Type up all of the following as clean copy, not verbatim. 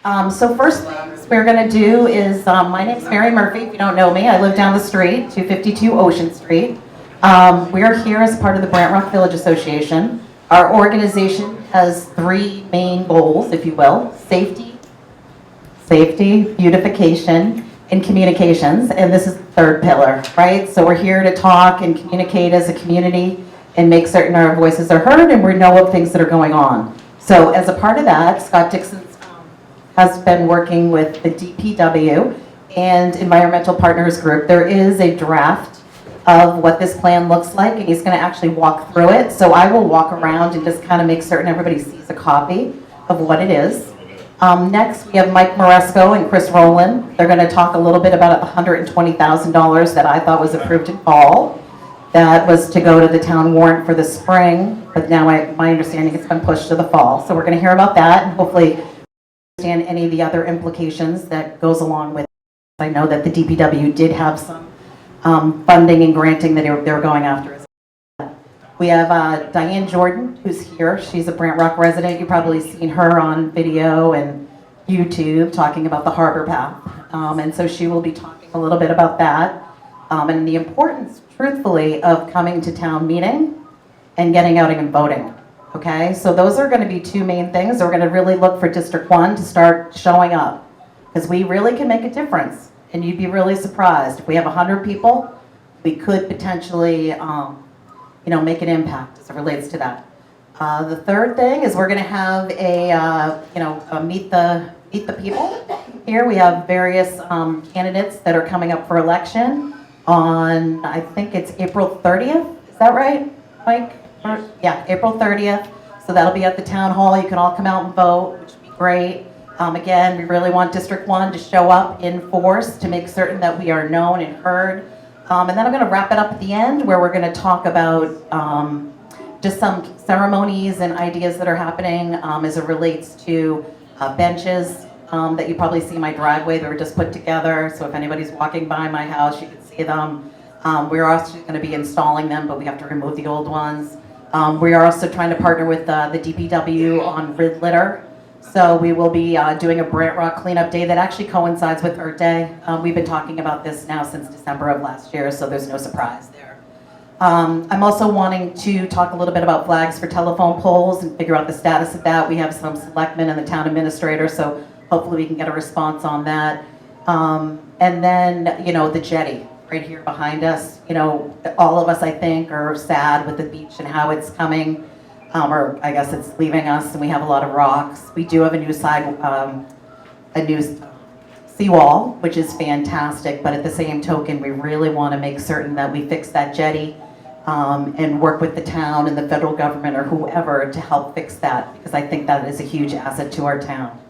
So first things we're going to do is, my name's Mary Murphy. If you don't know me, I live down the street, 252 Ocean Street. We're here as part of the Brant Rock Village Association. Our organization has three main goals, if you will: safety, beautification, and communications. And this is the third pillar, right? So we're here to talk and communicate as a community and make certain our voices are heard and we know of things that are going on. So as a part of that, Scott Dixon has been working with the DPW and Environmental Partners Group. There is a draft of what this plan looks like, and he's going to actually walk through it. So I will walk around and just kind of make certain everybody sees a copy of what it is. Next, we have Mike Moresco and Chris Rowland. They're going to talk a little bit about the $120,000 that I thought was approved in fall. That was to go to the town warrant for the spring, but now my understanding it's been pushed to the fall. So we're going to hear about that and hopefully understand any of the other implications that goes along with it. I know that the DPW did have some funding and granting that they were going after as well. We have Diane Jordan, who's here. She's a Brant Rock resident. You've probably seen her on video and YouTube talking about the harbor path. And so she will be talking a little bit about that and the importance, truthfully, of coming to town meeting and getting out and voting. Okay, so those are going to be two main things. We're going to really look for District 1 to start showing up because we really can make a difference. And you'd be really surprised. If we have 100 people, we could potentially, make an impact as it relates to that. The third thing is we're going to have a meet the people. Here we have various candidates that are coming up for election on, I think it's April 30th. Is that right, Mike? Yeah, April 30th. So that'll be at the town hall. You can all come out and vote, which would be great. Again, we really want District 1 to show up in force to make certain that we are known and heard. And then I'm going to wrap it up at the end where we're going to talk about just some ceremonies and ideas that are happening as it relates to benches that you probably see in my driveway that were just put together. So if anybody's walking by my house, you can see them. We're also going to be installing them, but we have to remove the old ones. We are also trying to partner with the DPW on rid litter. So we will be doing a Brant Rock cleanup day that actually coincides with Earth Day. We've been talking about this now since December of last year, so there's no surprise there. I'm also wanting to talk a little bit about flags for telephone poles and figure out the status of that. We have some selectmen and the town administrator, so hopefully we can get a response on that. And then, the jetty right here behind us. All of us, I think, are sad with the beach and how it's coming. Or I guess it's leaving us, and we have a lot of rocks. We do have a new seawall, which is fantastic, but at the same token, we really want to make certain that we fix that jetty and work with the town and the federal government or whoever to help fix that, because I think that is a huge asset to our town.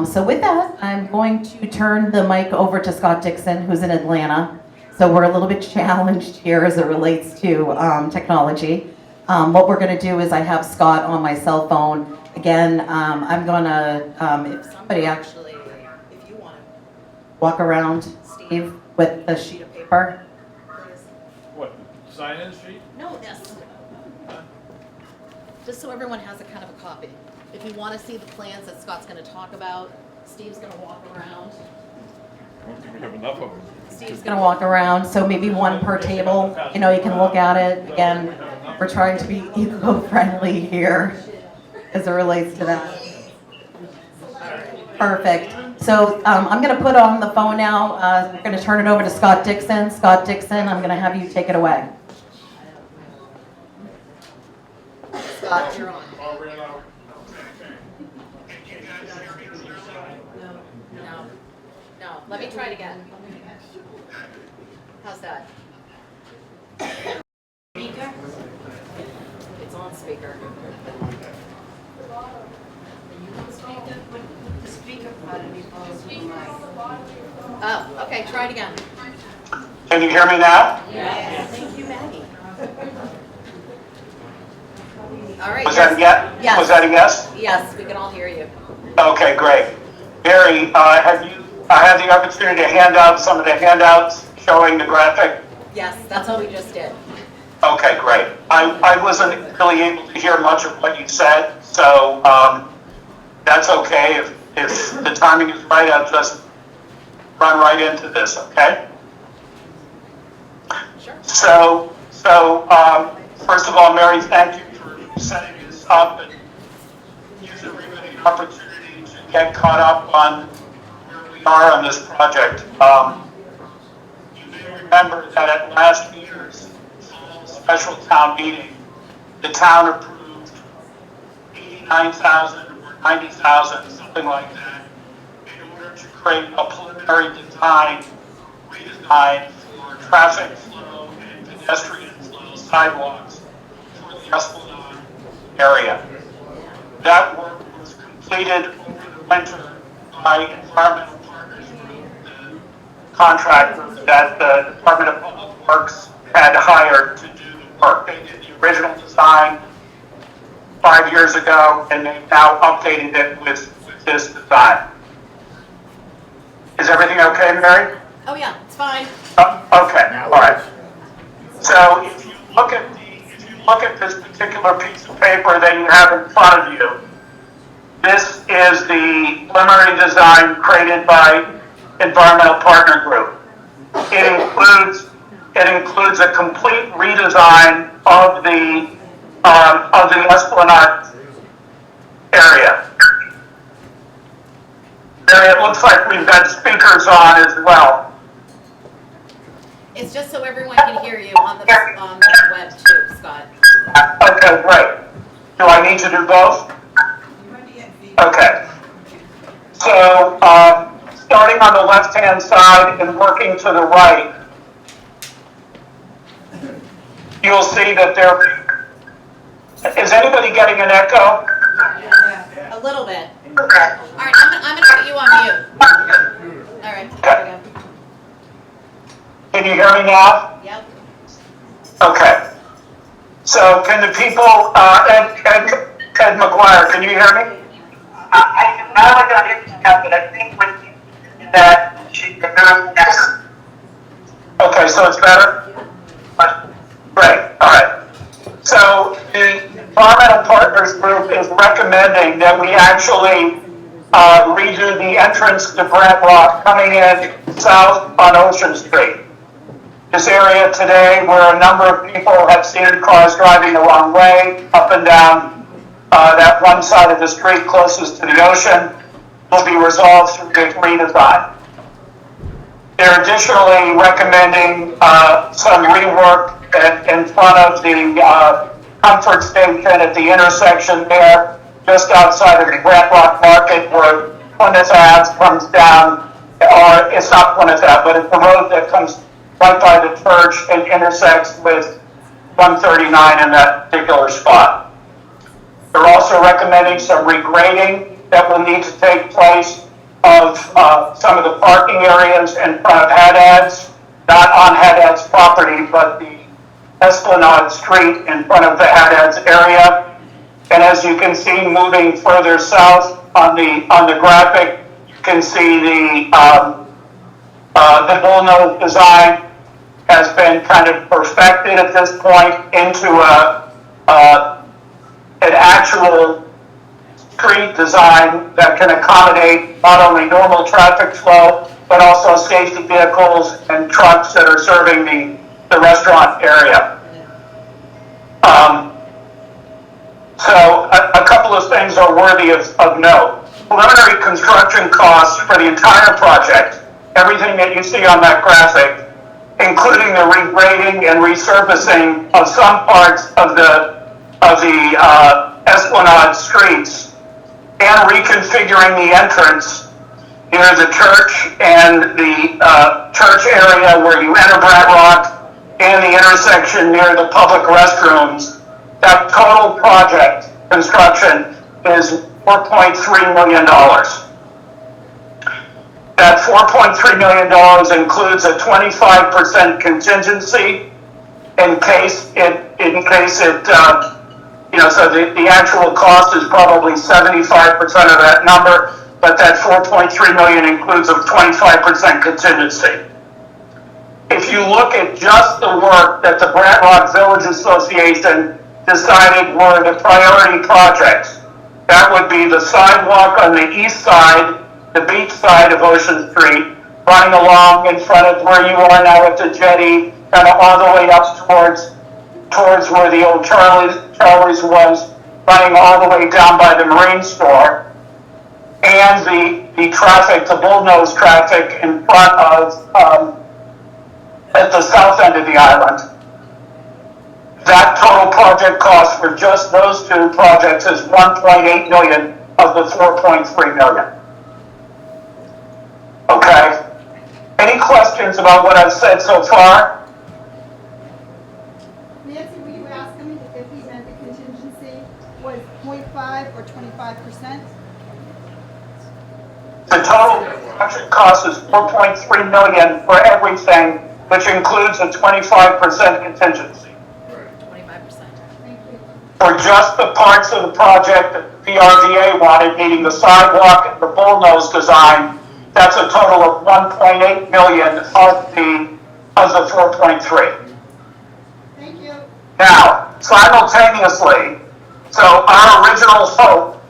So with that, I'm going to turn the mic over to Scott Dixon, who's in Atlanta. So we're a little bit challenged here as it relates to technology. What we're going to do is I have Scott on my cell phone. Again, I'm going to, if somebody actually, if you want to walk around, Steve, with a sheet of paper. What, sign-in sheet? No, this. Just so everyone has a kind of a copy. If you want to see the plans that Scott's going to talk about, Steve's going to walk around. I don't think we have enough of them. Steve's going to walk around, so maybe one per table. You can look at it. Again, we're trying to be eco-friendly here as it relates to that. Perfect. So I'm going to put on the phone now. We're going to turn it over to Scott Dixon. Scott Dixon, I'm going to have you take it away. Scott, you're on. No. Let me try it again. How's that? Speaker? It's on speaker. Oh, okay, try it again. Can you hear me now? Yes. Thank you, Maggie. All right. Was that a yes? Yes. Was that a yes? Yes, we can all hear you. Okay, great. Barry, I had the opportunity to hand out some of the handouts showing the graphic? Yes, that's what we just did. Okay, great. I wasn't really able to hear much of what you said, so that's okay. if the timing is right, I'll just run right into this, okay? Sure. So, first of all, Mary, thank you for setting this up and gives everybody an opportunity to get caught up on where we are on this project. You may remember that at last year's fall special town meeting, the town approved 89,000 or 90,000, something like that, in order to create a preliminary redesign for traffic flow and pedestrian flow sidewalks for the Esplanade area. That work was completed over the winter by Environmental Partners Group, the contractor that the Department of Public Works had hired to do the work. They did the original design 5 years ago, and they've now updated it with this design. Is everything okay, Mary? Oh yeah, it's fine. Okay, all right. So if you look at this particular piece of paper that you have in front of you, this is the preliminary design created by Environmental Partner Group. It includes a complete redesign of the Esplanade area. Mary, it looks like we've got speakers on as well. It's just so everyone can hear you on the web too, Scott. Okay, great. Do I need to do both? Okay. So, starting on the left-hand side and working to the right, you'll see that is anybody getting an echo? A little bit. Okay. All right, I'm gonna put you on mute. All right, there we go. Can you hear me now? Yep. Okay. So can the people, Ed McGuire, can you hear me? I can now got it, but I think when that she yes. Okay, so it's better? Great, all right. So the Environmental Partners Group is recommending that we actually redo the entrance to Brant Rock coming in south on Ocean Street. This area today where a number of people have seen cars driving the wrong way up and down that one side of the street closest to the ocean will be resolved through the redesign. They're additionally recommending some rework in front of the comfort station at the intersection there, just outside of the Brant Rock Market where Plymouth Ave comes down, or it's not Plymouth Ave, but it's the road that comes right by the church and intersects with 139 in that particular spot. They're also recommending some regrading that will need to take place of some of the parking areas in front of Haddad's, not on Haddad's property, but the Esplanade Street in front of the Haddad's area. And as you can see, moving further south on the graphic, you can see the bullnose design has been kind of perfected at this point into an actual street design that can accommodate not only normal traffic flow, but also safety vehicles and trucks that are serving the restaurant area. So a couple of things are worthy of note. Preliminary construction costs for the entire project, everything that you see on that graphic, including the regrading and resurfacing of some parts of the Esplanade streets and reconfiguring the entrance near the church and the church area where you enter Brant Rock and the intersection near the public restrooms. That total project construction is $4.3 million. That $4.3 million includes a 25% contingency in case it so the actual cost is probably 75% of that number, but that $4.3 million includes a 25% contingency. If you look at just the work that the Brant Rock Village Association decided were the priority projects, That would be the sidewalk on the east side, the beach side of Ocean Street, running along in front of where you are now at the jetty, kind of all the way up towards where the old Charlie's was, running all the way down by the marine store, and the traffic, the bullnose traffic in front of, at the south end of the island. That total project cost for just those two projects is $1.8 million of the $4.3 million. Okay? Any questions about what I've said so far? Nancy, were you asking if he meant the contingency was 0.5 or 25%? The total project cost is $4.3 million for everything, which includes a 25% contingency. 25%. Thank you. For just the parts of the project that PRVA wanted, meaning the sidewalk and the bullnose design, that's a total of $1.8 million of the 4.3. Thank you. Now, simultaneously, so our original hope,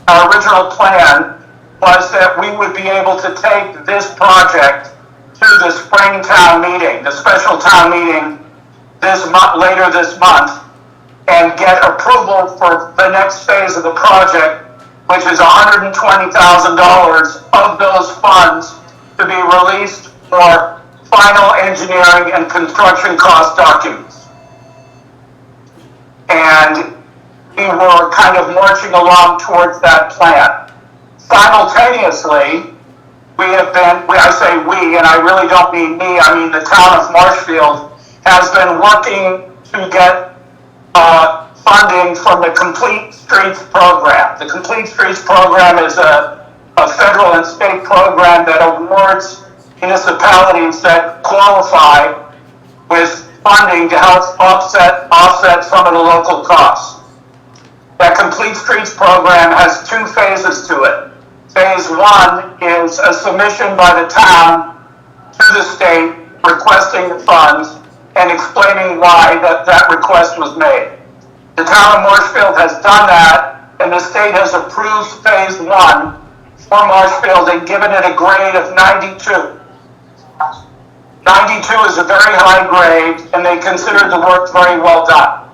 our original plan was that we would be able to take this project to the spring town meeting, the special town meeting later this month, and get approval for the next phase of the project, which is $120,000 of those funds to be released for final engineering and construction cost documents. And we were kind of marching along towards that plan. Simultaneously, we have been, I say we, and I really don't mean me, I mean the town of Marshfield, has been working to get funding from the Complete Streets program. The Complete Streets program is a federal and state program that awards municipalities that qualify with funding to help offset some of the local costs. That Complete Streets program has two phases to it. Phase one is a submission by the town to the state requesting the funds and explaining why that request was made. The town of Marshfield has done that, and the state has approved phase one for Marshfield and given it a grade of 92. 92 is a very high grade, and they consider the work very well done.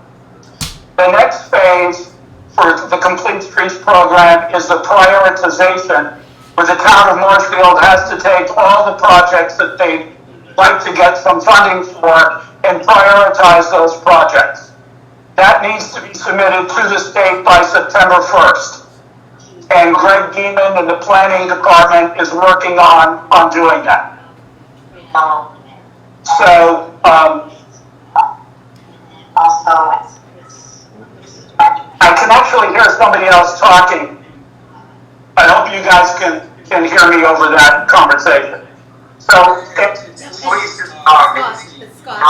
The next phase for the Complete Streets program is the prioritization, where the town of Marshfield has to take all the projects that they'd like to get some funding for and prioritize those projects. That needs to be submitted to the state by September 1st. And Greg Geeman and the planning department is working on doing that. So, I can actually hear somebody else talking. I hope you guys can hear me over that conversation. So, Scott.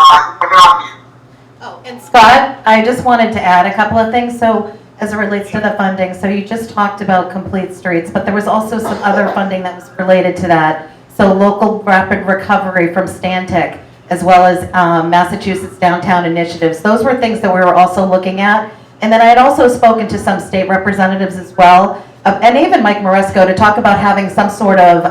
Oh, and Scott. Scott, I just wanted to add a couple of things. So as it relates to the funding, so you just talked about Complete Streets, but there was also some other funding that was related to that. So local rapid recovery from Stantec, as well as Massachusetts downtown initiatives. Those were things that we were also looking at. And then I had also spoken to some state representatives as well, and even Mike Moresco, to talk about having some sort of,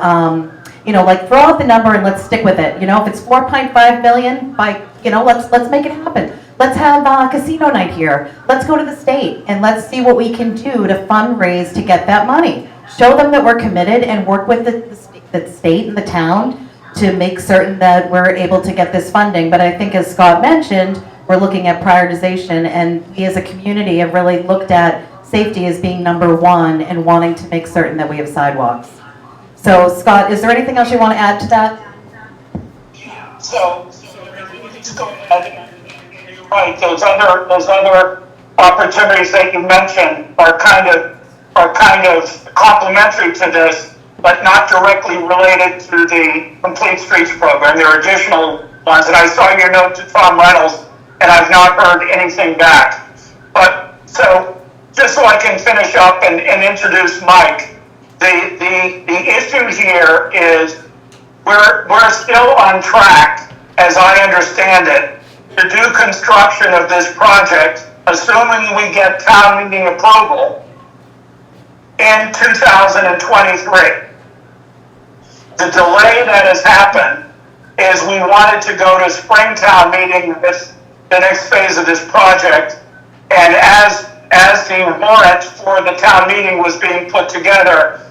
like throw out the number and let's stick with it. If it's 4.5 million, let's make it happen. Let's have a casino night here. Let's go to the state and let's see what we can do to fundraise to get that money. Show them that we're committed and work with the state and the town to make certain that we're able to get this funding. But I think, as Scott mentioned, we're looking at prioritization, and we as a community have really looked at safety as being number one and wanting to make certain that we have sidewalks. So, Scott, is there anything else you want to add to that? So let's go ahead. Right, those other opportunities that you mentioned are kind of complementary to this, but not directly related to the Complete Streets program. There are additional ones, and I saw your note to Tom Reynolds, and I've not heard anything back. But so, just so I can finish up and introduce Mike, the issue here is we're still on track, as I understand it, to do construction of this project, assuming we get town meeting approval, in 2023. The delay that has happened is we wanted to go to Springtown meeting the next phase of this project, and as the warrant for the town meeting was being put together,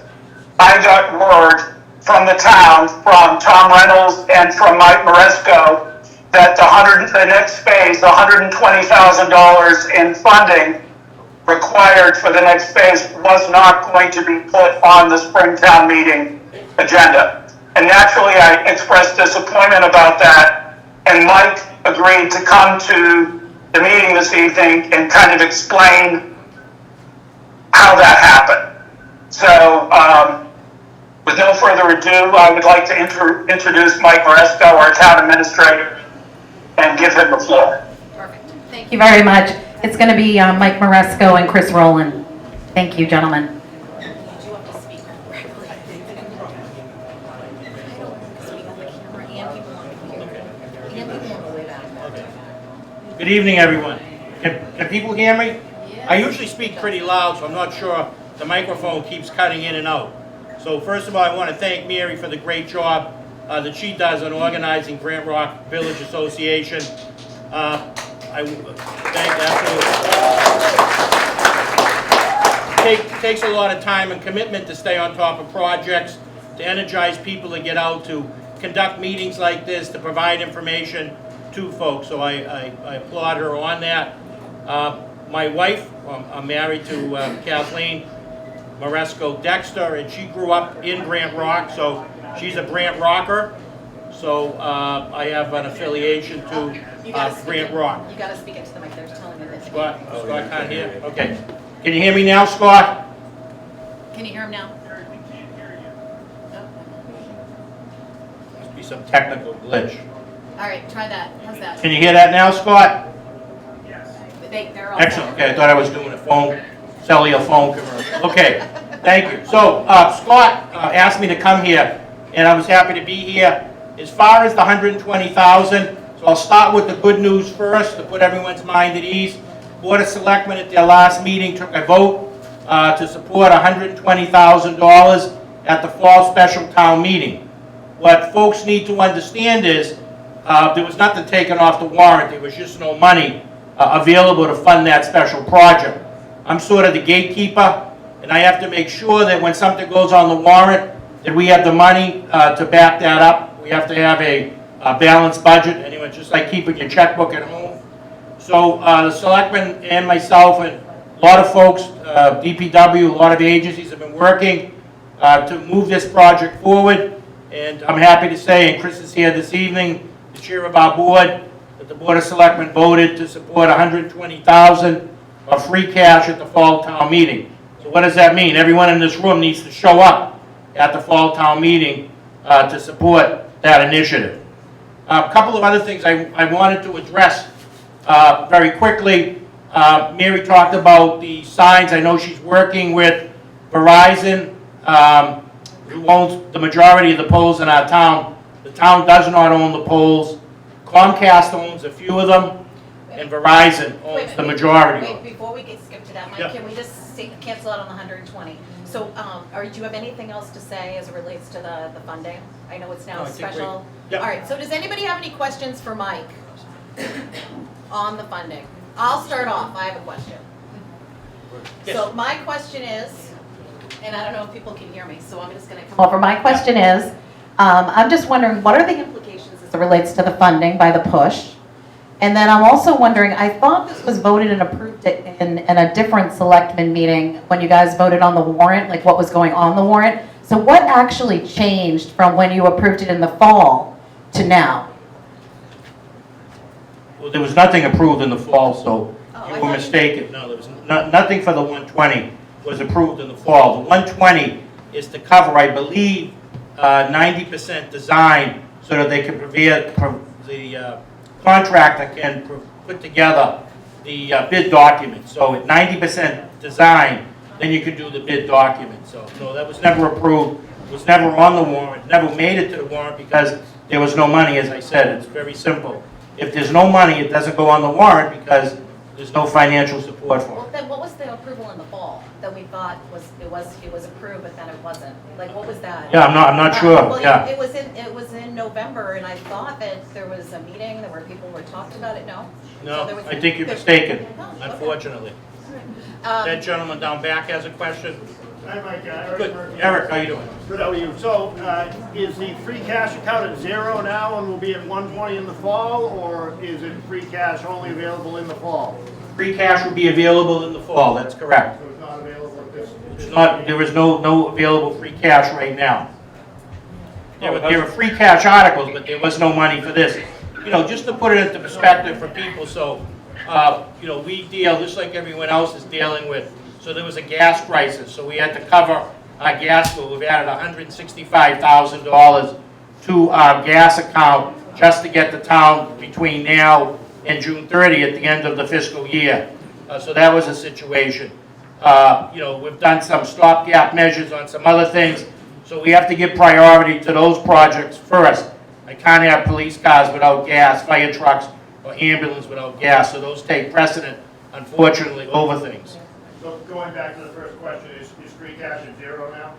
I got word from the town, from Tom Reynolds and from Mike Maresco, that the next phase, the $120,000 in funding required for the next phase was not going to be put on the Springtown meeting agenda. And naturally, I expressed disappointment about that, and Mike agreed to come to the meeting this evening and kind of explain how that happened. So, with no further ado, I would like to introduce Mike Maresco, our town administrator, and give him the floor. Perfect. Thank Thank you very much. It's going to be Mike Maresco and Chris Rowland. Thank you, gentlemen. you. You have to speak correctly. I don't speak on the camera and people on the computer. And people on the way back. Good evening, everyone. Can people hear me? Yes. I usually speak pretty loud, so I'm not sure the microphone keeps cutting in and out. So first of all, I want to thank Mary for the great job that she does on organizing Grant Rock Village Association. I thank absolutely. It takes a lot of time and commitment to stay on top of projects, to energize people to get out, to conduct meetings like this, to provide information to folks. So I applaud her on that. My wife, I'm married to Kathleen Maresco Dexter, and she grew up in Brant Rock, so she's a Brant Rocker. So I have an affiliation to Brant Rock. You gotta speak into the mic. They're telling me this. Scott can't hear? Okay. Can you hear me now, Scott? Can you hear him now? Must be some technical glitch. All right, try that. How's that? Can you hear that now, Scott? They're all Excellent. Okay, I thought I was doing a cellular phone commercial. Okay, thank you. So Scott asked me to come here, and I was happy to be here. As far as the 120,000, so I'll start with the good news first to put everyone's mind at ease. Board of Selectmen at their last meeting took a vote to support $120,000 at the fall special town meeting. What folks need to understand is there was nothing taken off the warrant. There was just no money available to fund that special project. I'm sort of the gatekeeper, and I have to make sure that when something goes on the warrant, that we have the money to back that up. We have to have a balanced budget. Anyway, just like keeping your checkbook at home. So the selectmen and myself and a lot of folks, DPW, a lot of agencies have been working to move this project forward. And I'm happy to say, and Chris is here this evening, the chair of our board, that the Board of Selectmen voted to support $120,000 of free cash at the fall town meeting. So what does that mean? Everyone in this room needs to show up at the fall town meeting to support that initiative. A couple of other things I wanted to address very quickly. Mary talked about the signs. I know she's working with Verizon, who owns the majority of the poles in our town. The town does not own the poles. Comcast owns a few of them, and Verizon owns the majority. Wait, before we skip to that, Mike, Yeah. can we just cancel out on the 120? So, do you have anything else to say as it relates to the funding? I know it's now No, I think special. yeah. All right, so does anybody have any questions for Mike on the funding? I'll start off, I have a question. Yes. So my question is, and I don't know if people can hear me, so I'm just gonna come Well, for my question is, I'm just wondering, what are the implications as it relates to the funding by the push? And then I'm also wondering, I thought this was voted and approved in a different selectmen meeting when you guys voted on the warrant, like what was going on the warrant. So what actually changed from when you approved it in the fall to now? Well, there was nothing approved in the fall, so Oh, you I were thought mistaken. No, there was nothing for the 120 was approved in the fall. The 120 is to cover, I believe, 90% design so that they can the contractor can put together the bid document. So at 90% design, then you can do the bid document. So no, that was never approved. It was never on the warrant, never made it to the warrant because there was no money, as I said. It's very simple. If there's no money, it doesn't go on the warrant because there's no financial support for Well, it. then what was the approval in the fall? that we thought it was approved, but then it wasn't? Like, what was that? Yeah, I'm not sure, Well, yeah. It was in November, and I thought that there was a meeting where people were talked about it, no? So there No, was- I think you're mistaken, Oh, okay. unfortunately. Um, That gentleman down back has a question. Hi, Mike. Eric Good. Murphy. Eric, how you doing? Good, how are you? So, is the free cash account at zero now and will be at 120 in the fall, or is it free cash only available in the fall? Free cash will be available in the fall, that's correct. So it's not available at this? It's not, there is no available free cash right now. There were free cash articles, but there was no money for this. You know, just to put it into perspective for people, so, you know, we deal, just like everyone else is dealing with, so there was a gas crisis, so we had to cover our gas bill. We've added $165,000 to our gas account just to get the town between now and June 30th, the end of the fiscal year. So that was a situation. You know, we've done some stopgap measures on some other things, so we have to give priority to those projects first. I can't have police cars without gas, fire trucks, or ambulance without gas, so those take precedent, unfortunately, over things. So going back to the first question, is free cash at zero now?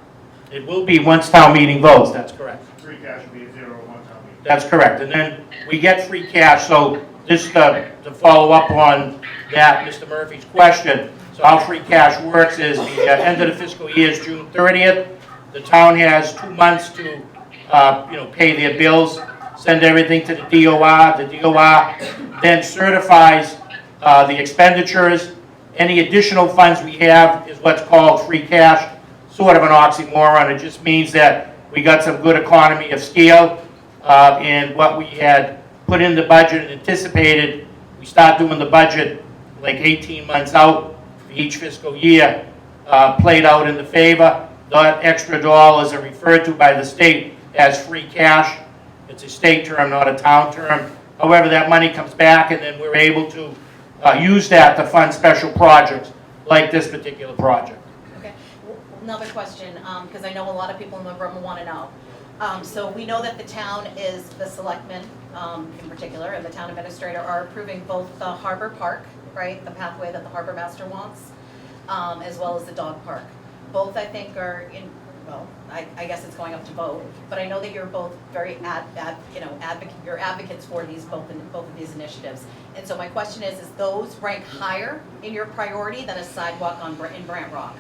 It will be once town meeting votes, that's correct. Free cash will be at zero at one time. That's correct, and then we get free cash, so just to follow up on that, Mr. Murphy's question, so how free cash works is the end of the fiscal year is June 30th. The town has 2 months to, you know, pay their bills, send everything to the DOR. The DOR then certifies the expenditures. Any additional funds we have is what's called free cash, sort of an oxymoron. It just means that we got some good economy of scale, and what we had put in the budget and anticipated, we start doing the budget like 18 months out for each fiscal year, played out in the favor. That extra dollars are referred to by the state as free cash. It's a state term, not a town term. However, that money comes back, and then we're able to use that to fund special projects like this particular project. Okay, another question, because I know a lot of people in the room want to know. So we know that the town is, the selectmen in particular, and the town administrator are approving both the harbor park, right, the pathway that the harbor master wants, as well as the dog park. Both, I think, are in, well, I guess it's going up to vote, but I know that you're both very you're advocates for these, both of these initiatives. And so my question is those rank higher in your priority than a sidewalk in Brant Rock?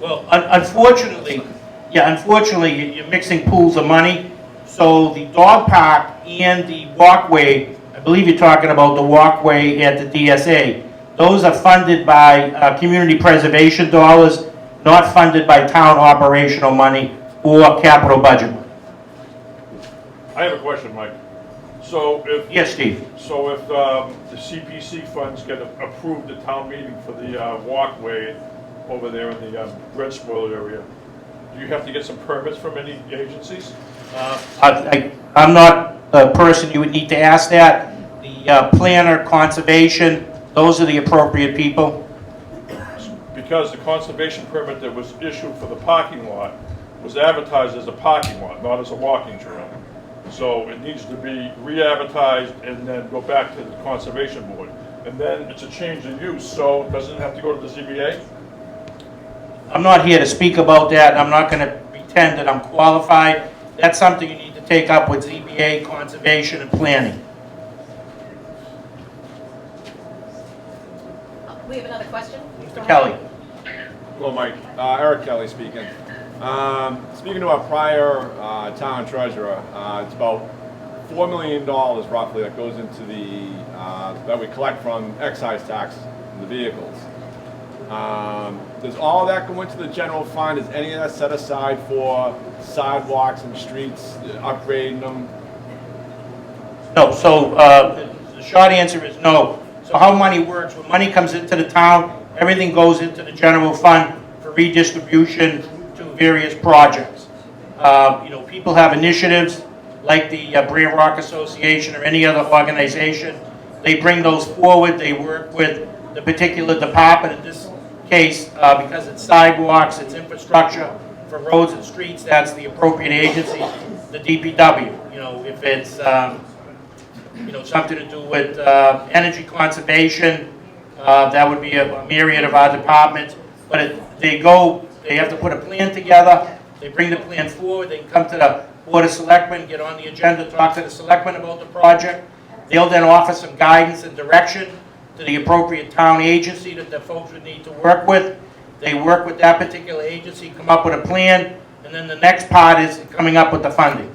Well, unfortunately, you're mixing pools of money. So the dog park and the walkway, I believe you're talking about the walkway at the DSA. Those are funded by community preservation dollars, not funded by town operational money or capital budget money. I have a question, Mike. So if, Yes, Steve? so if the CPC funds get approved at town meeting for the walkway over there in the red spoiler area, do you have to get some permits from any agencies? I'm not the person you would need to ask that. The planner, conservation, those are the appropriate people. Because the conservation permit that was issued for the parking lot was advertised as a parking lot, not as a walking trail. So it needs to be re-advertised and then go back to the conservation board. And then it's a change in use, so doesn't it have to go to the ZBA? I'm not here to speak about that. I'm not going to pretend that I'm qualified. That's something you need to take up with ZBA, conservation, and planning. We have another question? Mr. Kelly? Hello, Mike. Eric Kelly speaking. Speaking to our prior town treasurer, it's about $4 million roughly that goes into the, that we collect from excise tax in the vehicles. Does all of that go into the general fund? Is any of that set aside for sidewalks and streets, upgrading them? No, so the short answer is no. So how money works, when money comes into the town, everything goes into the general fund for redistribution to various projects. You know, people have initiatives like the Brant Rock Association or any other organization. They bring those forward, they work with the particular department. In this case, because it's sidewalks, it's infrastructure for roads and streets, that's the appropriate agency, the DPW. You know, if it's you know, something to do with energy conservation, that would be a myriad of our departments. they have to put a plan together, they bring the plan forward, they come to the Board of Selectmen, get on the agenda, talk to the selectmen about the project. They'll then offer some guidance and direction to the appropriate town agency that the folks would need to work with. They work with that particular agency, come up with a plan, and then the next part is coming up with the funding.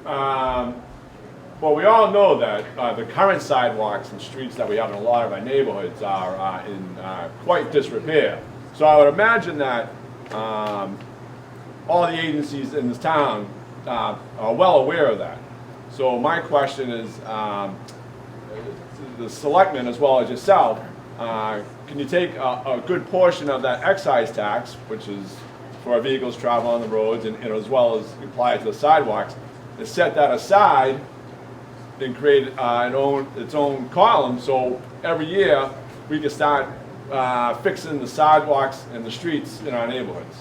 Well, we all know that the current sidewalks and streets that we have in a lot of our neighborhoods are in quite disrepair. So I would imagine that all the agencies in this town are well aware of that. So my question is, the selectmen as well as yourself, can you take a good portion of that excise tax, which is for our vehicles travel on the roads, and as well as apply it to the sidewalks, and set that aside and create its own column, so every year we can start fixing the sidewalks and the streets in our neighborhoods?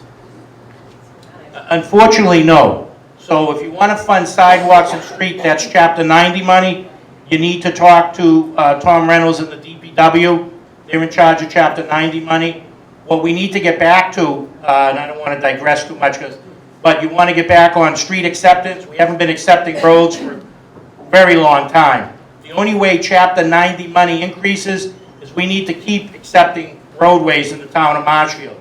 Unfortunately, no. So if you want to fund sidewalks and street, that's Chapter 90 money. You need to talk to Tom Reynolds and the DPW. They're in charge of Chapter 90 money. What we need to get back to, and I don't want to digress too much, but you want to get back on street acceptance. We haven't been accepting roads for a very long time. The only way Chapter 90 money increases is we need to keep accepting roadways in the town of Marshfield.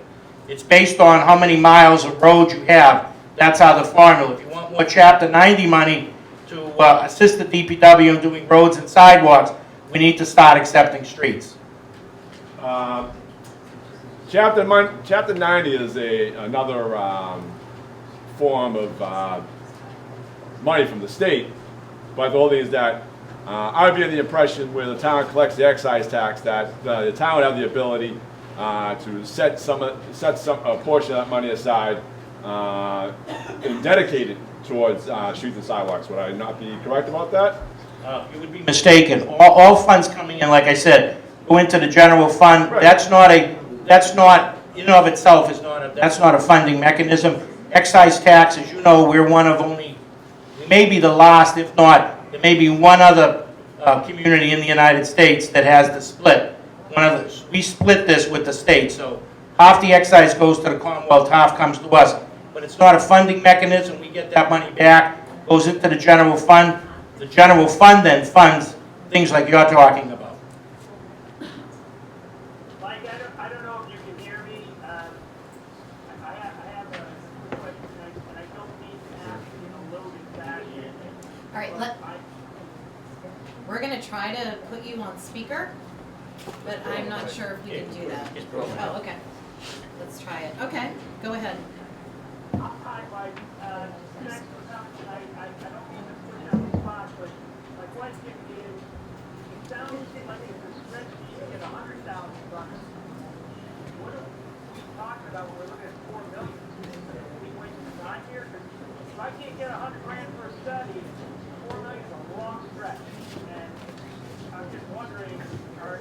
It's based on how many miles of road you have. That's how the formula. If you want more Chapter 90 money to assist the DPW in doing roads and sidewalks, we need to start accepting streets. Chapter 90 is another form of money from the state, but the whole thing is that I would be under the impression where the town collects the excise tax that the town would have the ability to set a portion of that money aside and dedicate it towards streets and sidewalks. Would I not be correct about that? You would be mistaken. All funds coming in, like I said, go into the general fund. Right. That's not, in and of itself, that's not a funding mechanism. Excise tax, as you know, we're one of only, maybe the last, if not, there may be one other community in the United States that has the split. We split this with the state, so half the excise goes to the Commonwealth, half comes to us. But it's not a funding mechanism. We get that money back, goes into the general fund. The general fund then funds things like you're talking about. Mike, I don't know if you can hear me. I have a question, and I don't mean to ask in a loaded fashion. All right, we're gonna try to put you on speaker, but I'm not sure if we can do that. Oh, okay. Let's try it. Okay, go ahead. Hi, Mike. Thanks for coming tonight. I don't mean to put you on the spot, but my question is, it sounds like it's a spreadsheet to get 100,000 bucks. What are we talking about when we're looking at 4 million? Are we wasting time here? Because if I can't get 100 grand for a study, 4 million is a long stretch. And I'm just wondering, are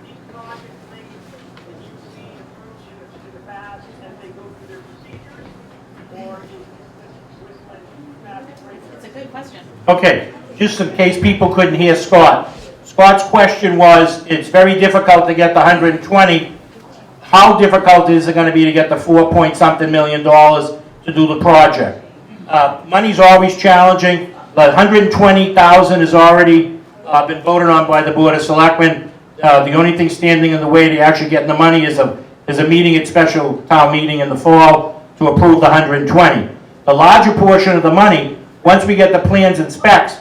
these projects things that you've seen approved in the past as they go through their procedures? Or is this whistling magic right there? It's a good question. Okay, just in case people couldn't hear Scott. Scott's question was, it's very difficult to get the 120. How difficult is it going to be to get the $4-point-something million to do the project? Money's always challenging. The 120,000 has already been voted on by the Board of Selectmen. The only thing standing in the way to actually getting the money is a meeting at special town meeting in the fall to approve the 120. The larger portion of the money, once we get the plans and specs,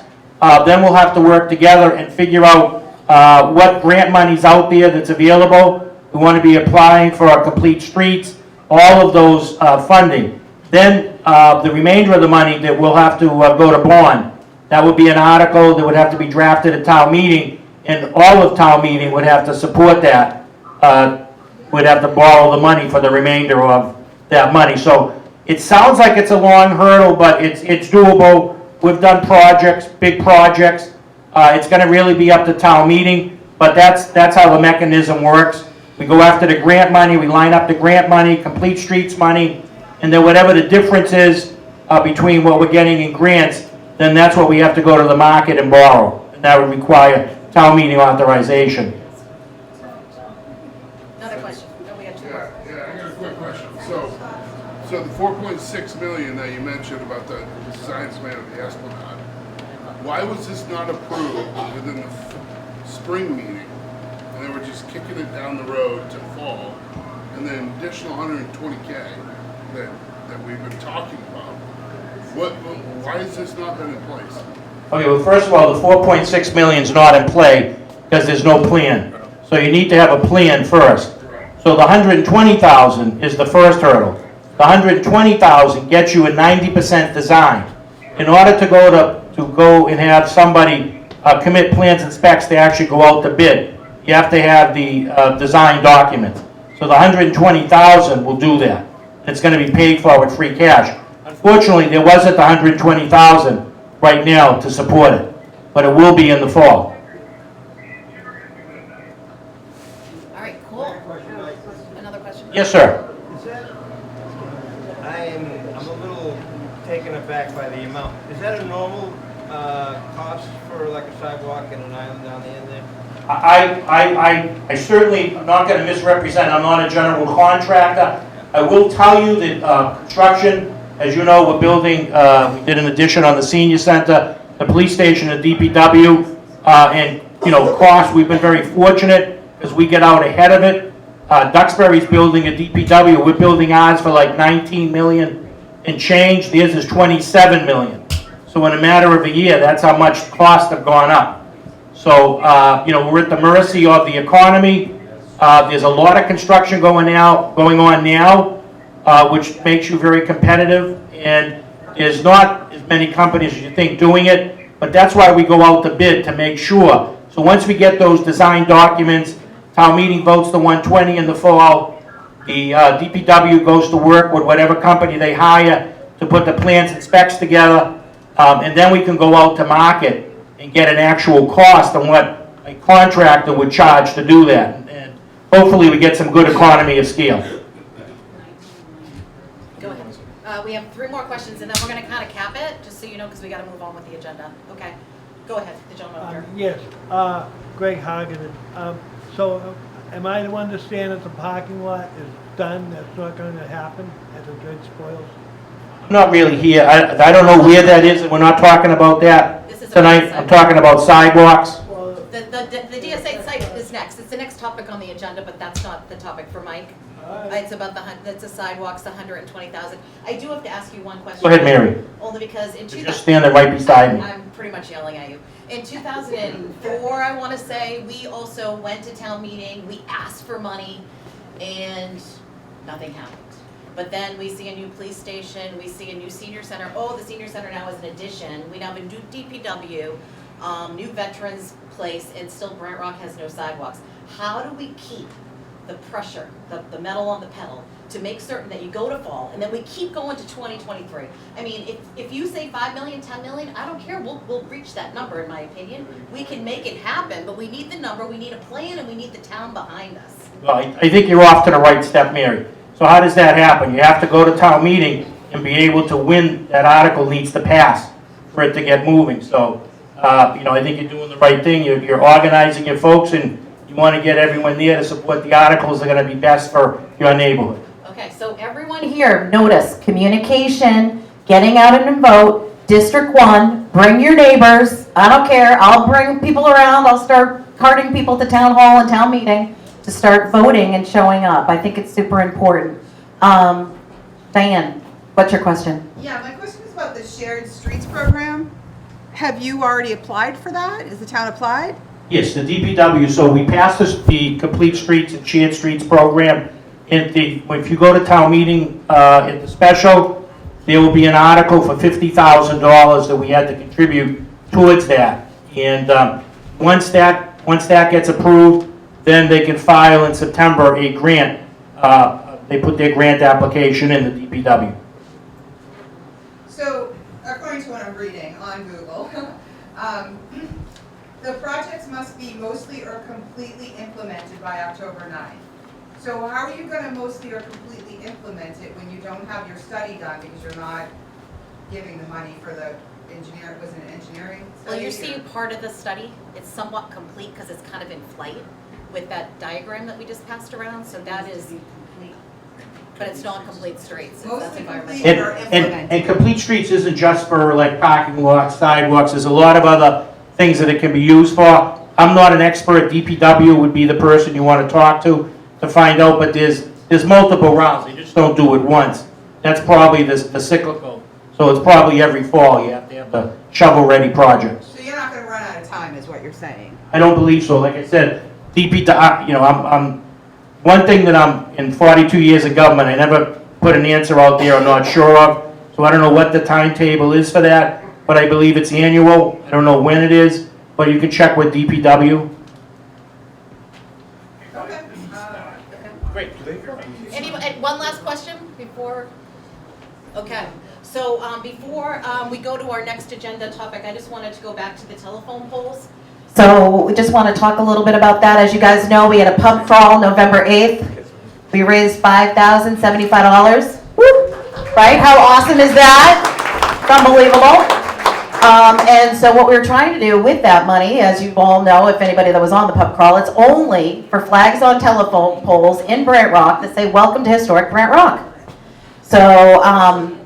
then we'll have to work together and figure out what grant money's out there that's available. We want to be applying for our complete streets, all of those funding. Then the remainder of the money that we'll have to go to bond. That would be an article that would have to be drafted at town meeting, and all of town meeting would have to support that. We'd have to borrow the money for the remainder of that money. So it sounds like it's a long hurdle, but it's doable. We've done projects, big projects. It's going to really be up to town meeting, but that's how the mechanism works. We go after the grant money, we line up the grant money, complete streets money, and then whatever the difference is between what we're getting in grants, then that's what we have to go to the market and borrow. And that would require town meeting authorization. Another question. No, we have two. the 4.6 million that you mentioned about the science man of the Esplanade, why was this not approved within the spring meeting? And they were just kicking it down the road to fall, and then additional 120K that we've been talking about. Why has this not been in place? Okay, well, first of all, the 4.6 million is not in play because there's no plan. So you need to have a plan first. So the 120,000 is the first hurdle. The 120,000 gets you a 90% design. In order to go and have somebody commit plans and specs to actually go out to bid, you have to have the design document. So the 120,000 will do that. It's going to be paid for with free cash. Unfortunately, there wasn't the 120,000 right now to support it, but it will be in the fall. All right, cool. Another question? Yes, sir. Is that, I'm a little taken aback by the amount. Is that a normal cost for like a sidewalk and an island down the end there? I certainly am not going to misrepresent. I'm not a general contractor. I will tell you that construction, as you know, we're building, we did an addition on the senior center, the police station, the DPW, and, cost, we've been very fortunate because we get out ahead of it. Duxbury's building a DPW. We're building ours for like 19 million and change. Theirs is 27 million. So in a matter of a year, that's how much costs have gone up. So, we're at the mercy of the economy. There's a lot of construction going on now, which makes you very competitive. And there's not as many companies as you think doing it, but that's why we go out to bid to make sure. So once we get those design documents, town meeting votes the 120 in the fall, the DPW goes to work with whatever company they hire to put the plans and specs together, and then we can go out to market and get an actual cost on what a contractor would charge to do that. And hopefully we get some good economy of scale. Go ahead. We have 3 more questions, and then we're going to kind of cap it, just so you know, because we got to move on with the agenda. Okay. Go ahead, the gentleman over here. Yes, Greg Hagen. So am I to understand that the parking lot is done, that's not going to happen at the dredge spoils? I'm not really here. I don't know where that is, and we're not talking about that tonight. I'm talking about sidewalks. The DSA site is next. It's the next topic on the agenda, but that's not the topic for Mike. It's about that's the sidewalks, the 120,000. I do have to ask you one question. Go ahead, Mary. Only because in You're just standing right beside me. I'm pretty much yelling at you. In 2004, I want to say, we also went to town meeting, we asked for money, and nothing happened. But then we see a new police station, we see a new senior center. Oh, the senior center now is an addition. We now have a new DPW, new veterans place, and still Brant Rock has no sidewalks. How do we keep the pressure, the metal on the pedal, to make certain that you go to fall, and then we keep going to 2023? I mean, if you say 5 million, 10 million, I don't care, we'll reach that number, in my opinion. We can make it happen, but we need the number, we need a plan, and we need the town behind us. Well, I think you're off to the right step, Mary. So how does that happen? You have to go to town meeting and be able to win. That article needs to pass for it to get moving. So, I think you're doing the right thing. You're organizing your folks, and you want to get everyone there to support the articles that are going to be best for your neighborhood. Okay, so everyone here, Here, notice, communication, getting out and vote, District 1, bring your neighbors, I don't care, I'll bring people around, I'll start carting people to town hall and town meeting to start voting and showing up. I think it's super important. Diane, what's your question? Yeah, my question is about the shared streets program. Have you already applied for that? Is the town applied? Yes, the DPW. So we passed the Complete Streets and Shared Streets program. If you go to town meeting at the special, there will be an article for $50,000 that we had to contribute towards that. And once that gets approved, then they can file in September a grant. They put their grant application in the DPW. So, according to what I'm reading on Google, the projects must be mostly or completely implemented by October 9th. So how are you going to mostly or completely implement it when you don't have your study done because you're not giving the money for the engineer? Was it an engineering study? well, you're seeing part of the study. It's somewhat complete because it's kind of in flight with that diagram that we just passed around. So that is complete. But it's not complete streets, that's Mostly environmental. complete. And complete streets isn't just for like parking lots, sidewalks, there's a lot of other things that it can be used for. I'm not an expert, DPW would be the person you want to talk to find out, but there's multiple rounds, they just don't do it once. That's probably the cyclical, so it's probably every fall you have to have the shovel-ready projects. So you're not gonna run out of time, is what you're saying? I don't believe so, like I said, DPW, you know, I'm, one thing that I'm, in 42 years of government, I never put an answer out there I'm not sure of, so I don't know what the timetable is for that, but I believe it's annual, I don't know when it is, but you can check with DPW. Okay. Great. One last question before, okay. So before we go to our next agenda topic, I just wanted to go back to the telephone poles. So we just want to talk a little bit about that. As you guys know, we had a pub crawl November 8th. We raised $5,075. Woo! Right? How awesome is that? It's unbelievable. And so what we were trying to do with that money, as you all know, if anybody that was on the pub crawl, it's only for flags on telephone poles in Brant Rock that say, "Welcome to Historic Brant Rock." So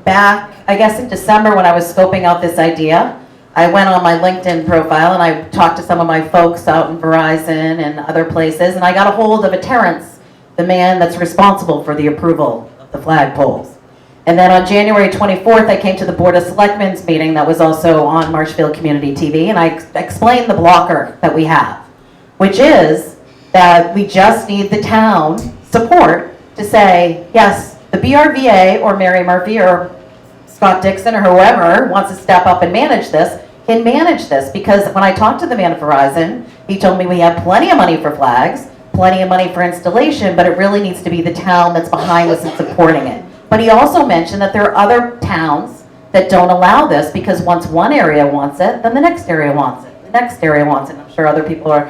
back, I guess in December when I was scoping out this idea, I went on my LinkedIn profile and I talked to some of my folks out in Verizon and other places, and I got a hold of Terrence, the man that's responsible for the approval of the flag poles. And then on January 24th, I came to the Board of Selectmen's meeting that was also on Marshfield Community TV, and I explained the blocker that we have, which is that we just need the town support to say, yes, the BRVA or Mary Murphy or Scott Dixon or whoever wants to step up and manage this, can manage this. Because when I talked to the man at Verizon, he told me we have plenty of money for flags, plenty of money for installation, but it really needs to be the town that's behind this and supporting it. But he also mentioned that there are other towns that don't allow this because once one area wants it, then the next area wants it, the next area wants it. I'm sure other people are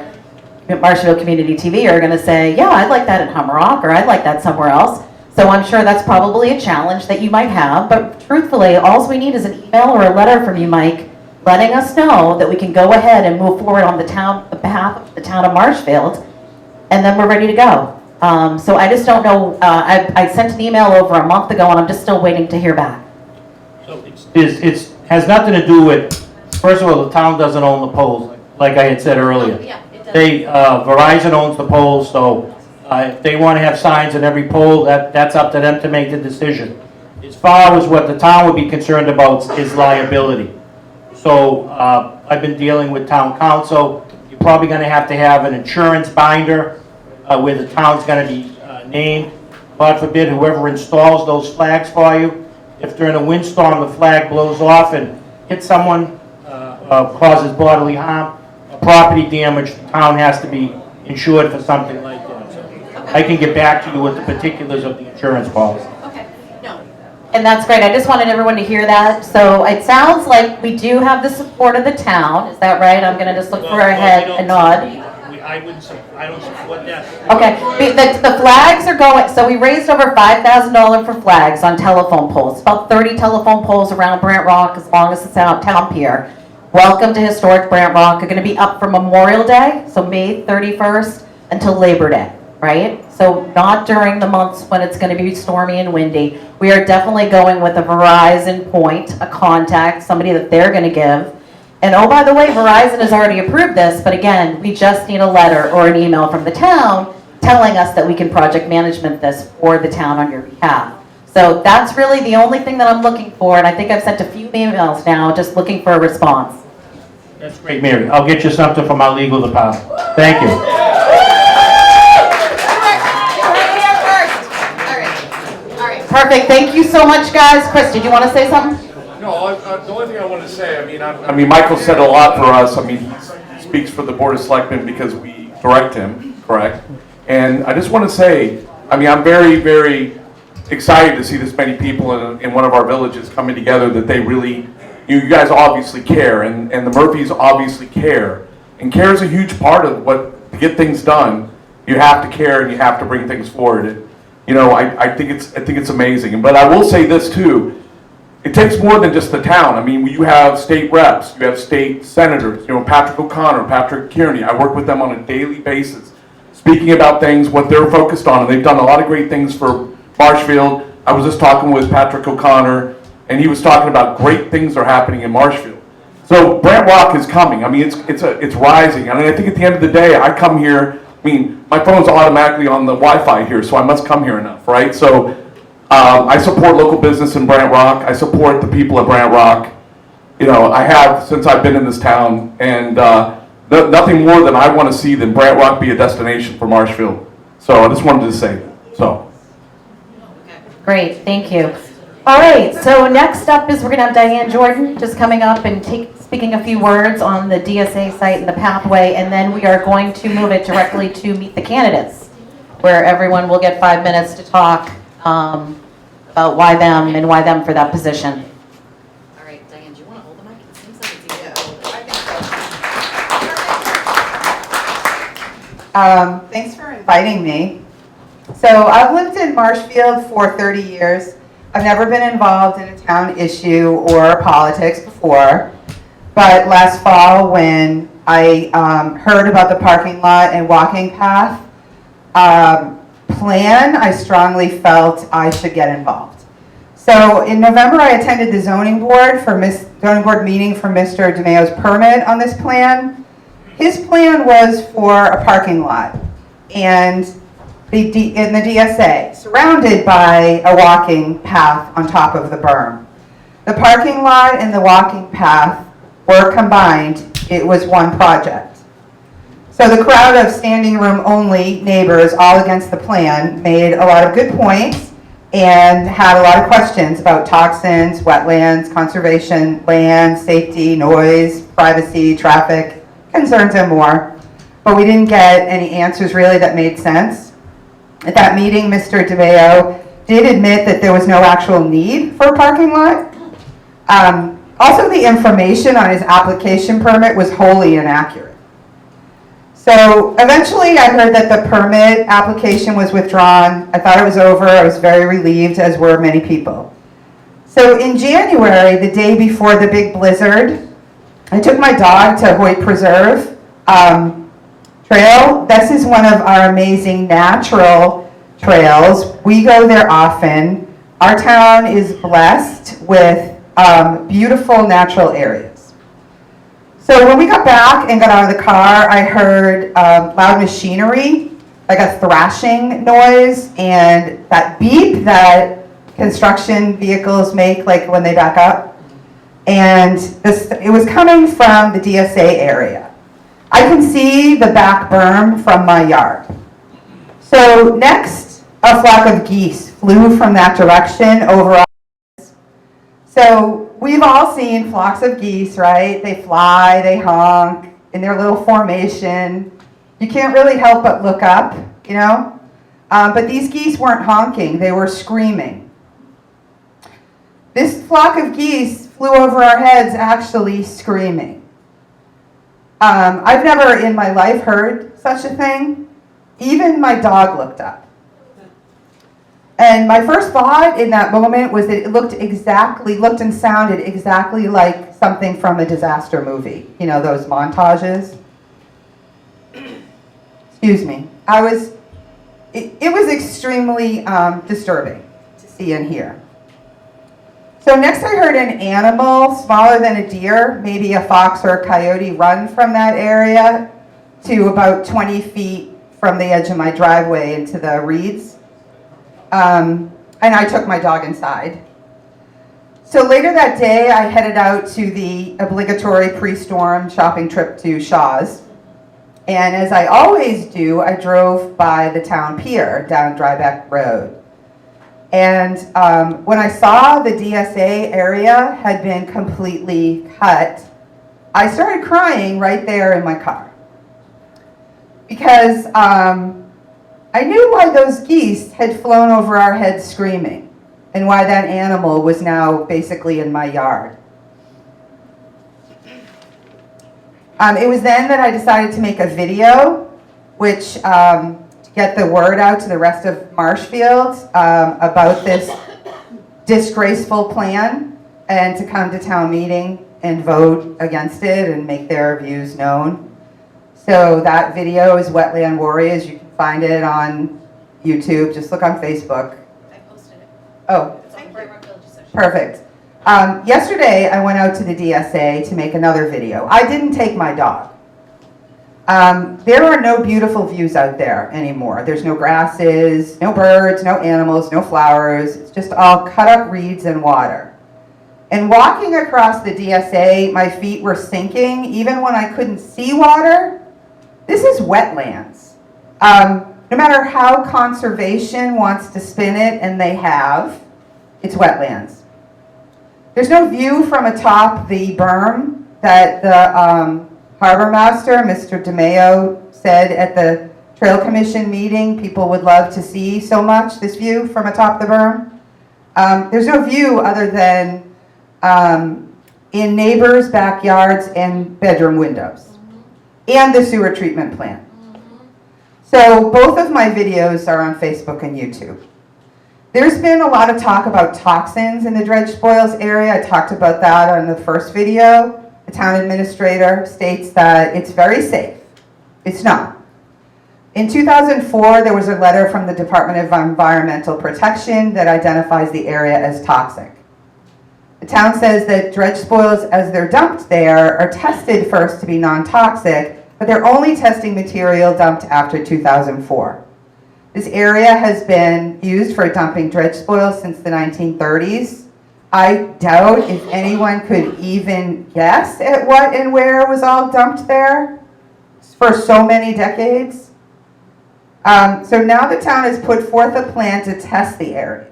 at Marshfield Community TV are going to say, yeah, I'd like that in Humrock, or I'd like that somewhere else. So I'm sure that's probably a challenge that you might have, but truthfully, all we need is an email or a letter from you, Mike, letting us know that we can go ahead and move forward on the behalf of the town of Marshfield, and then we're ready to go. So I just don't know, I sent an email over a month ago, and I'm just still waiting to hear back. So it's has nothing to do with, first of all, the town doesn't own the poles, like I had said earlier. Yeah, it does. Verizon owns the poles, so if they want to have signs on every pole, that's up to them to make the decision. As far as what the town would be concerned about is liability. So I've been dealing with town council. You're probably going to have an insurance binder where the town's going to be named. God forbid, whoever installs those flags for you, if during a windstorm the flag blows off and hits someone, causes bodily harm, property damage, the town has to be insured for something like that. So I can get back to you with the particulars of the insurance policy. Okay, no. And that's great. I just wanted everyone to hear that. So it sounds like we do have the support of the town. Is that right? I'm going to just look for a head, a nod. I don't support that. Okay, the flags are going, so we raised over $5,000 for flags on telephone poles. About 30 telephone poles around Brant Rock, as long as it's out town pier. Welcome to Historic Brant Rock. Are going to be up for Memorial Day, so May 31st until Labor Day, right? So not during the months when it's going to be stormy and windy. We are definitely going with a Verizon point, a contact, somebody that they're going to give. And oh, by the way, Verizon has already approved this, but again, we just need a letter or an email from the town telling us that we can project management this for the town on your behalf. So that's really the only thing that I'm looking for, and I think I've sent a few emails now just looking for a response. That's great, Mary. I'll get you something from our legal department. Thank you. All right. Perfect, thank you so much, guys. Chris, did you want to say something? No, the only thing I want to say, I mean, Michael said a lot for us. I mean, he speaks for the Board of Selectmen because we direct him, correct? And I just want to say, I mean, I'm very, very excited to see this many people in one of our villages coming together that they really, you guys obviously care, and the Murphys obviously care. And care is a huge part of what, to get things done, you have to care and you have to bring things forward. You know, I think it's amazing. But I will say this too. It takes more than just the town. I mean, you have state reps, you have state senators, you know, Patrick O'Connor, Patrick Kearney. I work with them on a daily basis, speaking about things, what they're focused on, and they've done a lot of great things for Marshfield. I was just talking with Patrick O'Connor, and he was talking about great things are happening in Marshfield. So Brant Rock is coming. I mean, it's rising. And I think at the end of the day, I come here. I mean, my phone's automatically on the Wi-Fi here, so I must come here enough, right? So I support local business in Brant Rock. I support the people of Brant Rock. You know, I have since I've been in this town, and nothing more than I want to see than Brant Rock be a destination for Marshfield. So I just wanted to say that. So. Great, thank you. All right, so next up is we're going to have Diane Jordan just coming up and speaking a few words on the DSA site and the pathway, and then we are going to move it directly to Meet the Candidates, where everyone will get 5 minutes to talk about why them and why them for that position. All right, Diane, do you want to hold the mic? It seems like it's easier to hold it. Thanks for inviting me. So I've lived in Marshfield for 30 years. I've never been involved in a town issue or politics before, but last fall when I heard about the parking lot and walking path plan, I strongly felt I should get involved. So in November, I attended the zoning board meeting for Mr. DeMayo's permit on this plan. His plan was for a parking lot and in the DSA, surrounded by a walking path on top of the berm. The parking lot and the walking path were combined. It was one project. So the crowd of standing room only neighbors all against the plan made a lot of good points and had a lot of questions about toxins, wetlands, conservation, land, safety, noise, privacy, traffic, concerns and more. But we didn't get any answers really that made sense. At that meeting, Mr. DeMayo did admit that there was no actual need for a parking lot. Also, the information on his application permit was wholly inaccurate. So eventually I heard that the permit application was withdrawn. I thought it was over. I was very relieved, as were many people. So in January, the day before the big blizzard, I took my dog to Hoyt Preserve Trail. This is one of our amazing natural trails. We go there often. Our town is blessed with beautiful natural areas. So when we got back and got out of the car, I heard loud machinery, like a thrashing noise, and that beep that construction vehicles make like when they back up. And it was coming from the DSA area. I can see the back berm from my yard. So next, a flock of geese flew from that direction over our heads. So we've all seen flocks of geese, right? They fly, they honk in their little formation. You can't really help but look up, you know? But these geese weren't honking, they were screaming. This flock of geese flew over our heads actually screaming. I've never in my life heard such a thing. Even my dog looked up. And my first thought in that moment was that it looked and sounded exactly like something from a disaster movie. You know, those montages. Excuse me. It was extremely disturbing to see and hear. So next I heard an animal smaller than a deer, maybe a fox or a coyote, run from that area to about 20 feet from the edge of my driveway into the reeds. And I took my dog inside. So later that day, I headed out to the obligatory pre-storm shopping trip to Shaw's. And as I always do, I drove by the town pier down Drybeck Road. And when I saw the DSA area had been completely cut, I started crying right there in my car. Because I knew why those geese had flown over our heads screaming, and why that animal was now basically in my yard. It was then that I decided to make a video, which to get the word out to the rest of Marshfield about this disgraceful plan, and to come to town meeting and vote against it and make their views known. So that video is Wetland Warriors. You can find it on YouTube. Just look on Facebook. Oh, It's on the Brant Village Association. perfect. Yesterday, I went out to the DSA to make another video. I didn't take my dog. There are no beautiful views out there anymore. There's no grasses, no birds, no animals, no flowers. It's just all cut up reeds and water. And walking across the DSA, my feet were sinking even when I couldn't see water. This is wetlands. No matter how conservation wants to spin it, and they have, it's wetlands. There's no view from atop the berm that the harbor master, Mr. DeMayo, said at the Trail Commission meeting people would love to see so much, this view from atop the berm. There's no view other than in neighbors' backyards and bedroom windows, and the sewer treatment plant. So both of my videos are on Facebook and YouTube. There's been a lot of talk about toxins in the dredge spoils area. I talked about that on the first video. The town administrator states that it's very safe. It's not. In 2004, there was a letter from the Department of Environmental Protection that identifies the area as toxic. The town says that dredge spoils, as they're dumped there, are tested first to be non-toxic, but they're only testing material dumped after 2004. This area has been used for dumping dredge spoils since the 1930s. I doubt if anyone could even guess at what and where was all dumped there for so many decades. So now the town has put forth a plan to test the area.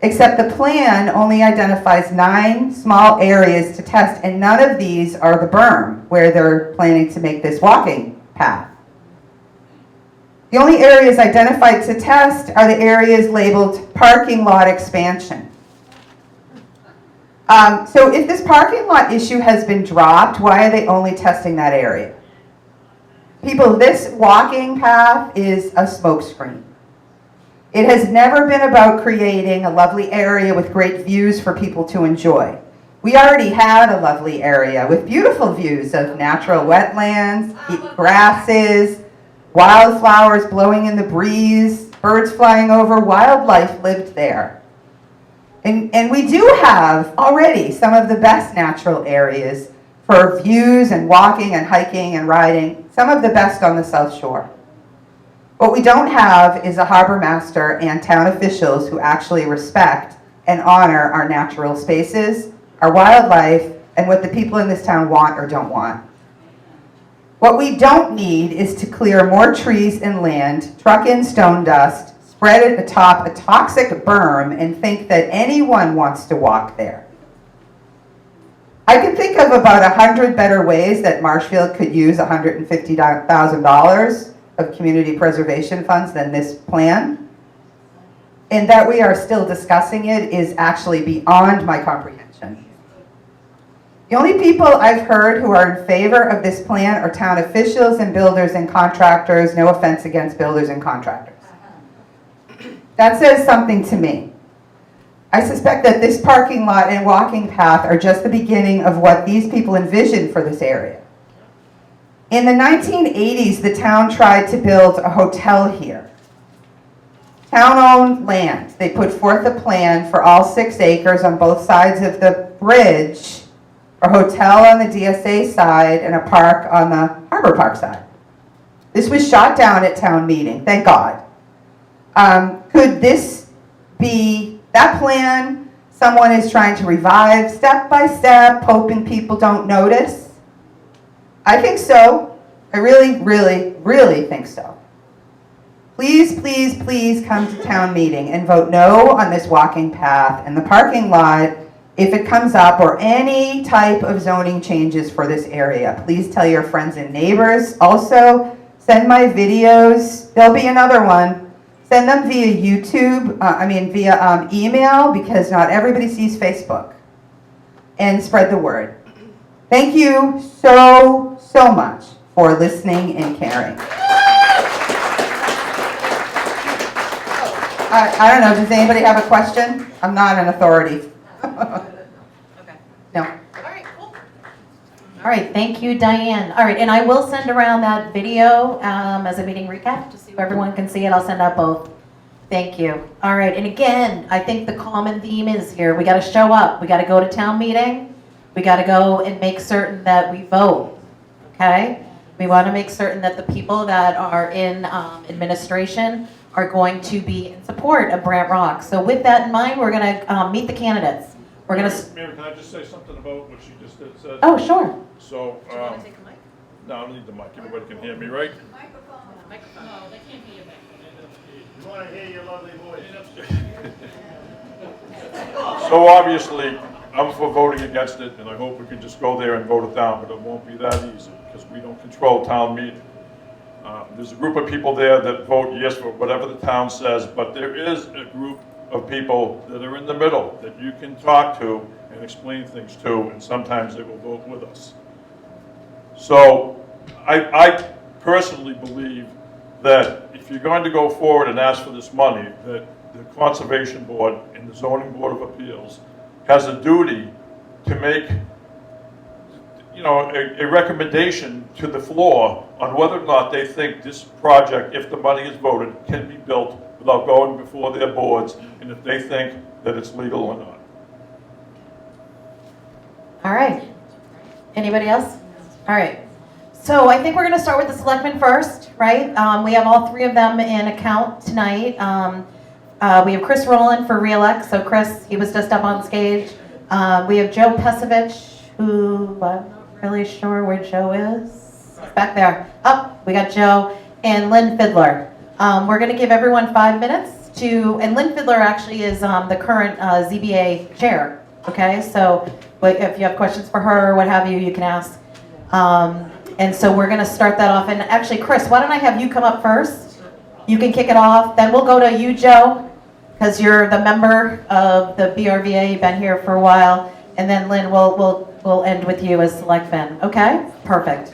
Except the plan only identifies 9 small areas to test, and none of these are the berm where they're planning to make this walking path. The only areas identified to test are the areas labeled parking lot expansion. So if this parking lot issue has been dropped, why are they only testing that area? People, this walking path is a smokescreen. It has never been about creating a lovely area with great views for people to enjoy. We already had a lovely area with beautiful views of natural wetlands, grasses, wildflowers blowing in the breeze, birds flying over, wildlife lived there. And we do have already some of the best natural areas for views and walking and hiking and riding, some of the best on the South Shore. What we don't have is a harbor master and town officials who actually respect and honor our natural spaces, our wildlife, and what the people in this town want or don't want. What we don't need is to clear more trees and land, truck in stone dust, spread it atop a toxic berm, and think that anyone wants to walk there. I can think of about 100 better ways that Marshfield could use $150,000 of community preservation funds than this plan. And that we are still discussing it is actually beyond my comprehension. The only people I've heard who are in favor of this plan are town officials and builders and contractors. No offense against builders and contractors. That says something to me. I suspect that this parking lot and walking path are just the beginning of what these people envision for this area. In the 1980s, the town tried to build a hotel here. Town-owned land. They put forth a plan for all 6 acres on both sides of the bridge, a hotel on the DSA side and a park on the Harbor Park side. This was shot down at town meeting, thank God. Could this be that plan someone is trying to revive step by step, hoping people don't notice? I think so. I really, really, really think so. Please, please, please come to town meeting and vote no on this walking path and the parking lot if it comes up, or any type of zoning changes for this area. Please tell your friends and neighbors. Also, send my videos. There'll be another one. Send them via YouTube, via email, because not everybody sees Facebook. And spread the word. Thank you so much for listening and caring. I don't know, does anybody have a question? I'm not an authority. Okay. No. All right, cool. All right, thank you, Diane. All right, and I will send around that video as a meeting recap, just so everyone can see it. I'll send out both Thank you. All right, and again, I think the common theme is here, we gotta show up, we gotta go to town meeting, we gotta go and make certain that we vote, okay? We wanna make certain that the people that are in administration are going to be in support of Brant Rock. So with that in mind, we're gonna meet the candidates. We're gonna, Mary, can I just say something about what she just said? oh, sure. So, Do you want to take a mic? no, I don't need the mic, everybody can hear me, right? Microphone. No, they can't hear you. You wanna hear your lovely voice? So obviously, I'm for voting against it, and I hope we can just go there and vote it down, but it won't be that easy, because we don't control town meeting. There's a group of people there that vote yes for whatever the town says, but there is a group of people that are in the middle that you can talk to and explain things to, and sometimes they will vote with us. So I personally believe that if you're going to go forward and ask for this money, that the Conservation Board and the Zoning Board of Appeals has a duty to make, you know, a recommendation to the floor on whether or not they think this project, if the money is voted, can be built without going before their boards, and if they think that it's legal or not. All right. Anybody else? All right. So I think we're going to start with the selectmen first, right? We have all three of them in account tonight. We have Chris Rowland for re-elect. So Chris, he was just up on stage. We have Joe Pesovich, who I'm not really sure where Joe is. Back there. Oh, we got Joe and Lynn Fiddler. We're going to give everyone 5 minutes to, and Lynn Fiddler actually is the current ZBA chair. Okay, so if you have questions for her or what have you, you can ask. And so we're going to start that off. And actually, Chris, why don't I have you come up first? You can kick it off. Then we'll go to you, Joe, because you're the member of the BRVA. You've been here for a while. And then Lynn, we'll end with you as selectman. Okay? Perfect.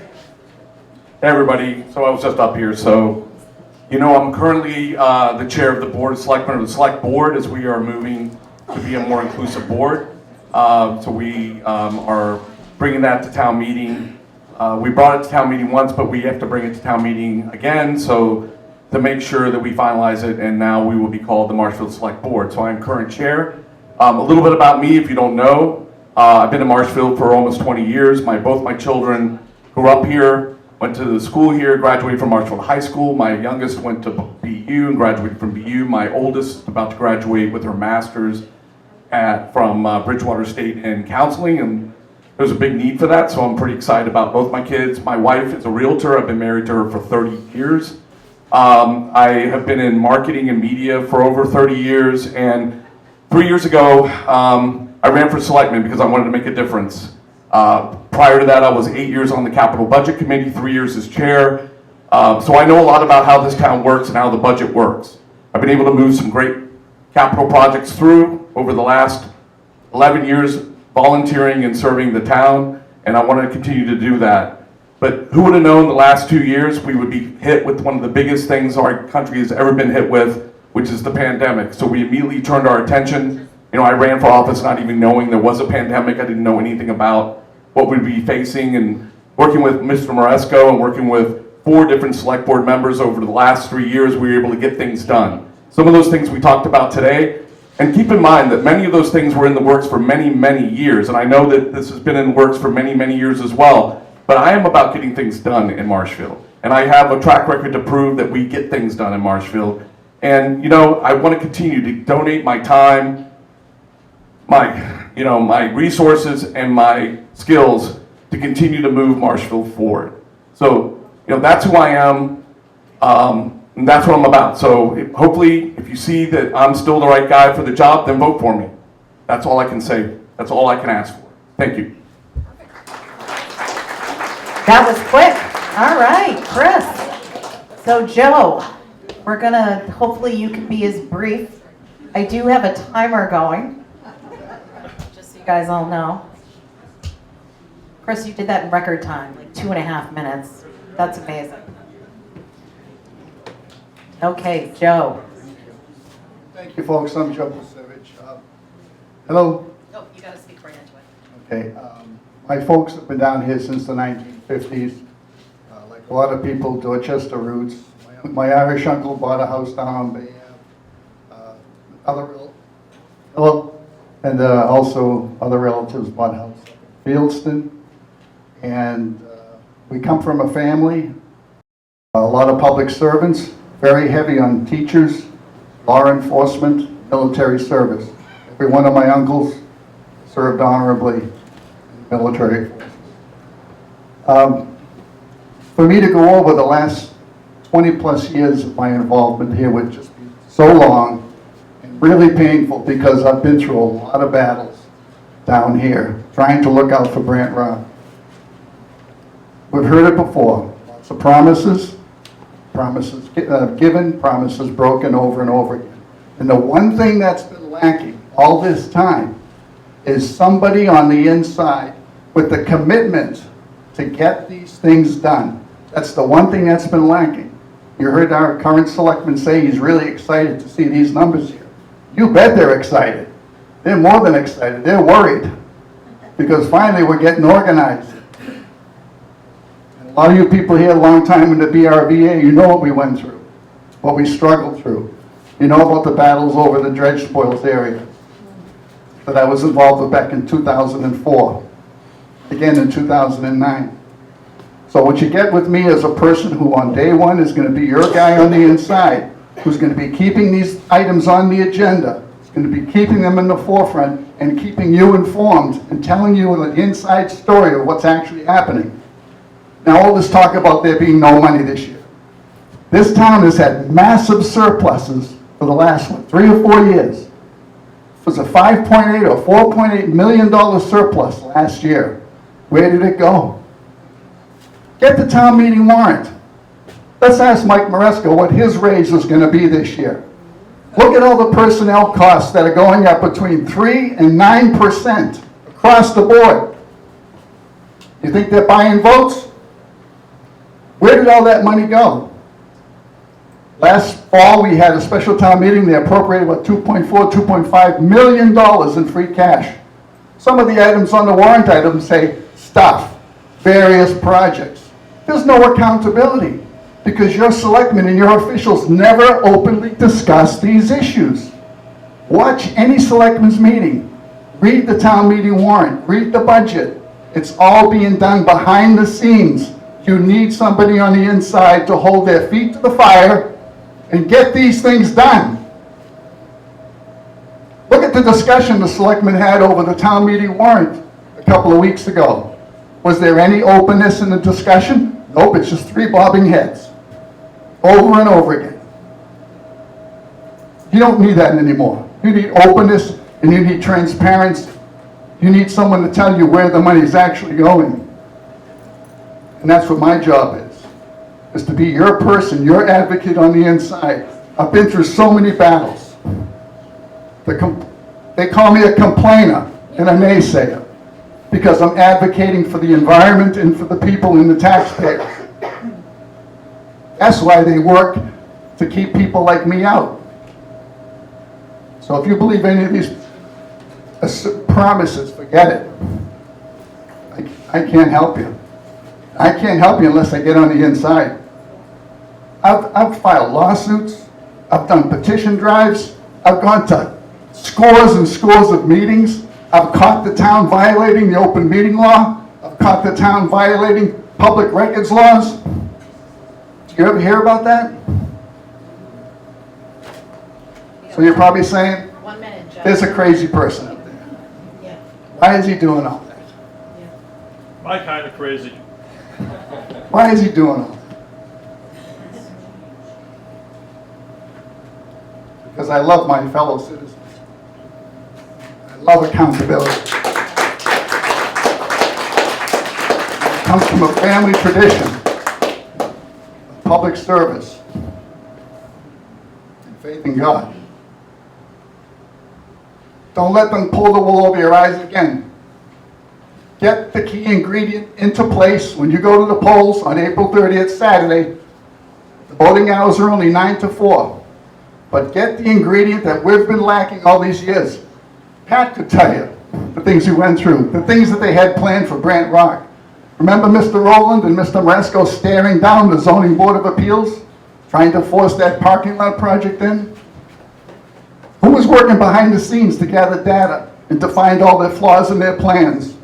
Hey everybody, so I was just up here, so you know I'm currently the chair of the Board of Selectmen of the Select Board as we are moving to be a more inclusive board. So we are bringing that to town meeting. We brought it to town meeting once, but we have to bring it to town meeting again, so to make sure that we finalize it, and now we will be called the Marshfield Select Board. So I'm current chair. A little bit about me, if you don't know. I've been in Marshfield for almost 20 years. Both my children grew up here, went to the school here, graduated from Marshfield High School. My youngest went to BU and graduated from BU. My oldest about to graduate with her master's from Bridgewater State in counseling, and there's a big need for that, so I'm pretty excited about both my kids. My wife is a realtor. I've been married to her for 30 years. I have been in marketing and media for over 30 years, and 3 years ago, I ran for selectman because I wanted to make a difference. Prior to that, I was 8 years on the Capital Budget Committee, 3 years as chair. So I know a lot about how this town works and how the budget works. I've been able to move some great capital projects through over the last 11 years volunteering and serving the town, and I want to continue to do that. But who would have known the last 2 years we would be hit with one of the biggest things our country has ever been hit with, which is the pandemic. So we immediately turned our attention. You know, I ran for office not even knowing there was a pandemic. I didn't know anything about what we'd be facing, and working with Mr. Moresco and working with 4 different select board members over the last 3 years, we were able to get things done. Some of those things we talked about today, and keep in mind that many of those things were in the works for many, many years, and I know that this has been in the works for many, many years as well, but I am about getting things done in Marshfield, and I have a track record to prove that we get things done in Marshfield. And, you know, I want to continue to donate my time, my resources and my skills to continue to move Marshfield forward. So, you know, that's who I am, and that's what I'm about. So hopefully, if you see that I'm still the right guy for the job, then vote for me. That's all I can say. That's all I can ask for. Thank you. That was quick. All right, Chris. So Joe, we're gonna, hopefully you can be as brief. I do have a timer going, just so you guys all know. Chris, you did that in record time, like 2.5 minutes. That's amazing. Okay, Joe. Thank you, folks. I'm Joe Pasevich. Hello. Oh, you gotta speak right into it. Okay. My folks have been down here since the 1950s. Like a lot of people, Dorchester roots. My Irish uncle bought a house down on Bay Ave. Hello, and also other relatives bought house in Fieldston. And we come from a family, a lot of public servants, very heavy on teachers, law enforcement, military service. Every one of my uncles served honorably in the military forces. For me to go over the last 20 plus years of my involvement here would just be so long and really painful, because I've been through a lot of battles down here trying to look out for Brant Rock. We've heard it before, lots of promises given, promises broken over and over again. And the one thing that's been lacking all this time is somebody on the inside with the commitment to get these things done. That's the one thing that's been lacking. You heard our current selectman say he's really excited to see these numbers here. You bet they're excited. They're more than excited. They're worried, because finally we're getting organized. And a lot of you people here a long time in the BRVA, you know what we went through, what we struggled through. You know about the battles over the dredge spoils area that I was involved with back in 2004, again in 2009. So what you get with me is a person who on day one is going to be your guy on the inside, who's going to be keeping these items on the agenda, is going to be keeping them in the forefront and keeping you informed and telling you an inside story of what's actually happening. Now, all this talk about there being no money this year. This town has had massive surpluses for the last, 3 or 4 years. It was a $5.8 or $4.8 million surplus last year. Where did it go? Get the town meeting warrant. Let's ask Mike Maresco what his raise is going to be this year. Look at all the personnel costs that are going up between 3 and 9% across the board. You think they're buying votes? Where did all that money go? Last fall, we had a special town meeting. They appropriated, what, $2.5 million in free cash. Some of the items on the warrant items say stuff, various projects. There's no accountability, because your selectmen and your officials never openly discuss these issues. Watch any selectmen's meeting. Read the town meeting warrant. Read the budget. It's all being done behind the scenes. You need somebody on the inside to hold their feet to the fire and get these things done. Look at the discussion the selectmen had over the town meeting warrant a couple of weeks ago. Was there any openness in the discussion? Nope, it's just 3 bobbing heads over and over again. You don't need that anymore. You need openness and you need transparency. You need someone to tell you where the money is actually going. And that's what my job is to be your person, your advocate on the inside. I've been through so many battles. They call me a complainer and a naysayer, because I'm advocating for the environment and for the people and the taxpayers. That's why they work to keep people like me out. So if you believe any of these promises, forget it. I can't help you. I can't help you unless I get on the inside. I've filed lawsuits. I've done petition drives. I've gone to scores and scores of meetings. I've caught the town violating the open meeting law. I've caught the town violating public records laws. Did you ever hear about that? So you're probably saying, 1 minute, Joe. there's a crazy person up there. Yeah. Why is he doing all that? My kind of crazy. Why is he doing all that? Because I love my fellow citizens. I love accountability. It comes from a family tradition of public service and faith in God. Don't let them pull the wool over your eyes again. Get the key ingredient into place when you go to the polls on April 30th, Saturday. The voting hours are only 9 to 4. But get the ingredient that we've been lacking all these years. Pat could tell you the things he went through, the things that they had planned for Brant Rock. Remember Mr. Rowland and Mr. Maresco staring down the Zoning Board of Appeals, trying to force that parking lot project in? Who was working behind the scenes to gather data and to find all their flaws in their plans?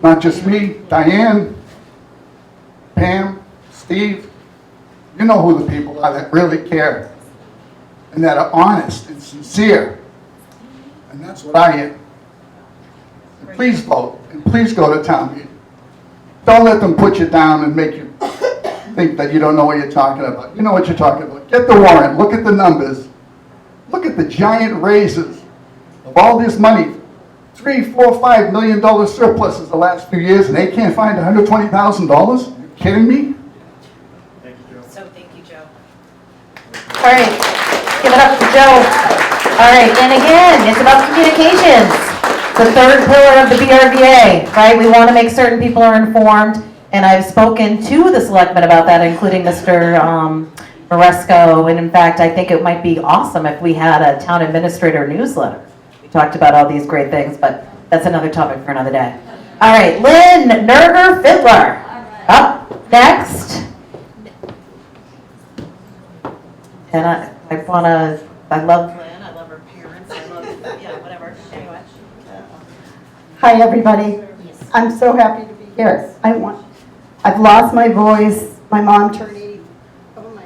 Not just me, Diane, Pam, Steve. You know who the people are that really care and that are honest and sincere. And that's what I am. And please vote, and please go to town meeting. Don't let them put you down and make you think that you don't know what you're talking about. You know what you're talking about. Get the warrant, look at the numbers. Look at the giant raises of all this money. $3, $4, $5 million surpluses the last few years, and they can't find $120,000? You kidding me? So thank you, Joe. All right, give it up to Joe. All right, and again, it's about communications. The third pillar of the BRVA, right? We want to make certain people are informed, and I've spoken to the selectmen about that, including Mr. Maresco, and in fact, I think it might be awesome if we had a town administrator newsletter. We talked about all these great things, but that's another topic for another day. All right, Lynn Nerger Fiddler, up next. And I love Lynn, I love her parents, I love, yeah, whatever, anyway. Hi, everybody. I'm so happy to be here. I've lost my voice. My mom turned 80. Oh my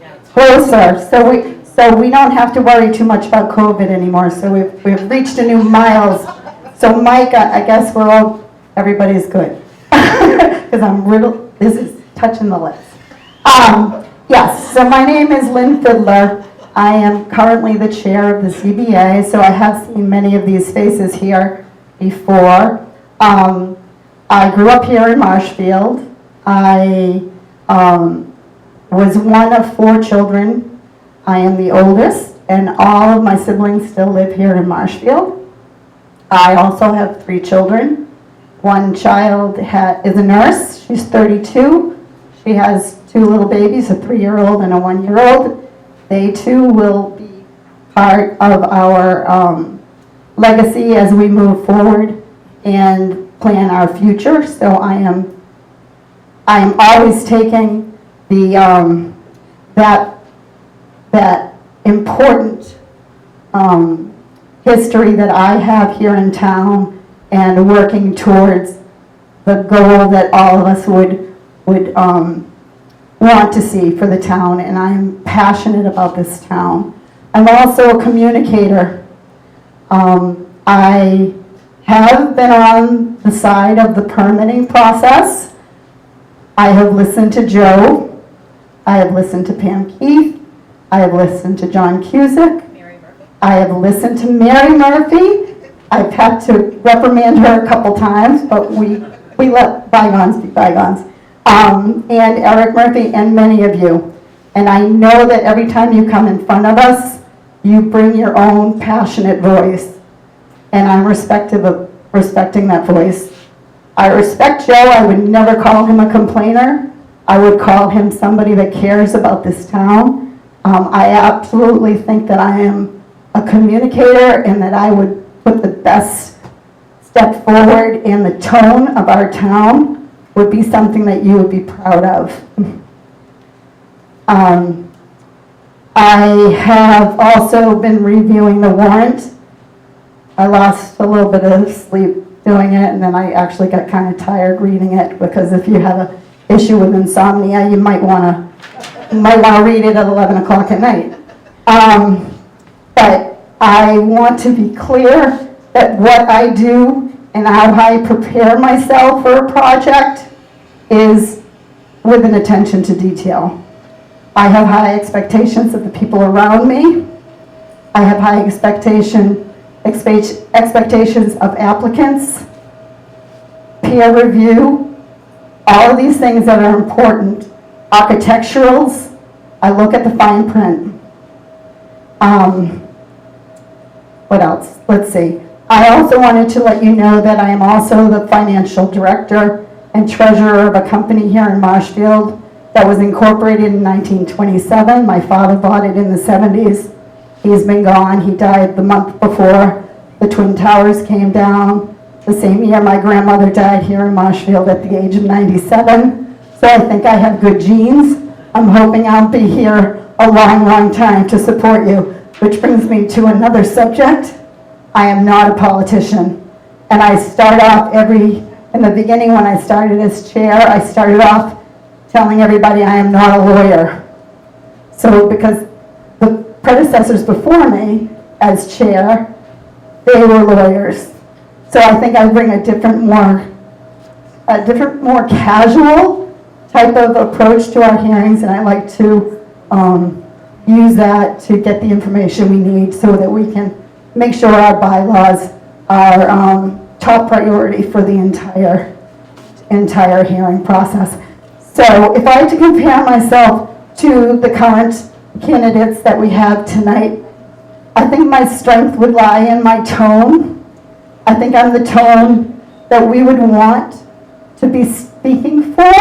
God. Closer. So we don't have to worry too much about COVID anymore. So we've reached a new miles. So Mike, I guess everybody's good. Because this is touching the list. Yes, so my name is Lynn Fiddler. I am currently the chair of the CBA, so I have seen many of these faces here before. I grew up here in Marshfield. I was one of 4 children. I am the oldest, and all of my siblings still live here in Marshfield. I also have 3 children. One child is a nurse. She's 32. She has 2 little babies, a 3-year-old and a 1-year-old. They too will be part of our legacy as we move forward and plan our future. So I am always taking the that important history that I have here in town and working towards the goal that all of us would want to see for the town, and I'm passionate about this town. I'm also a communicator. I have been on the side of the permitting process. I have listened to Joe. I have listened to Pam Keith. I have listened to John Cusick. I have listened to Mary Murphy. I've had to reprimand her a couple times, but we let bygones be bygones. And Eric Murphy and many of you. And I know that every time you come in front of us, you bring your own passionate voice. And I'm respecting that voice. I respect Joe. I would never call him a complainer. I would call him somebody that cares about this town. I absolutely think that I am a communicator and that I would put the best step forward, and the tone of our town would be something that you would be proud of. I have also been reviewing the warrant. I lost a little bit of sleep doing it, and then I actually got kind of tired reading it, because if you have an issue with insomnia, you might want to read it at 11 o'clock at night. But I want to be clear that what I do and how I prepare myself for a project is with an attention to detail. I have high expectations of the people around me. I have high expectations of applicants, peer review, all of these things that are important. Architecturals, I look at the fine print. What else? Let's see. I also wanted to let you know that I am also the financial director and treasurer of a company here in Marshfield that was incorporated in 1927. My father bought it in the 70s. He's been gone. He died the month before the Twin Towers came down. The same year my grandmother died here in Marshfield at the age of 97. So I think I have good genes. I'm hoping I'll be here a long, long time to support you, which brings me to another subject. I am not a politician. And I start off in the beginning when I started as chair, I started off telling everybody I am not a lawyer. So because the predecessors before me as chair, they were lawyers. So I think I bring a different, more casual type of approach to our hearings, and I like to use that to get the information we need so that we can make sure our bylaws are top priority for the entire hearing process. So if I had to compare myself to the current candidates that we have tonight, I think my strength would lie in my tone. I think I'm the tone that we would want to be speaking for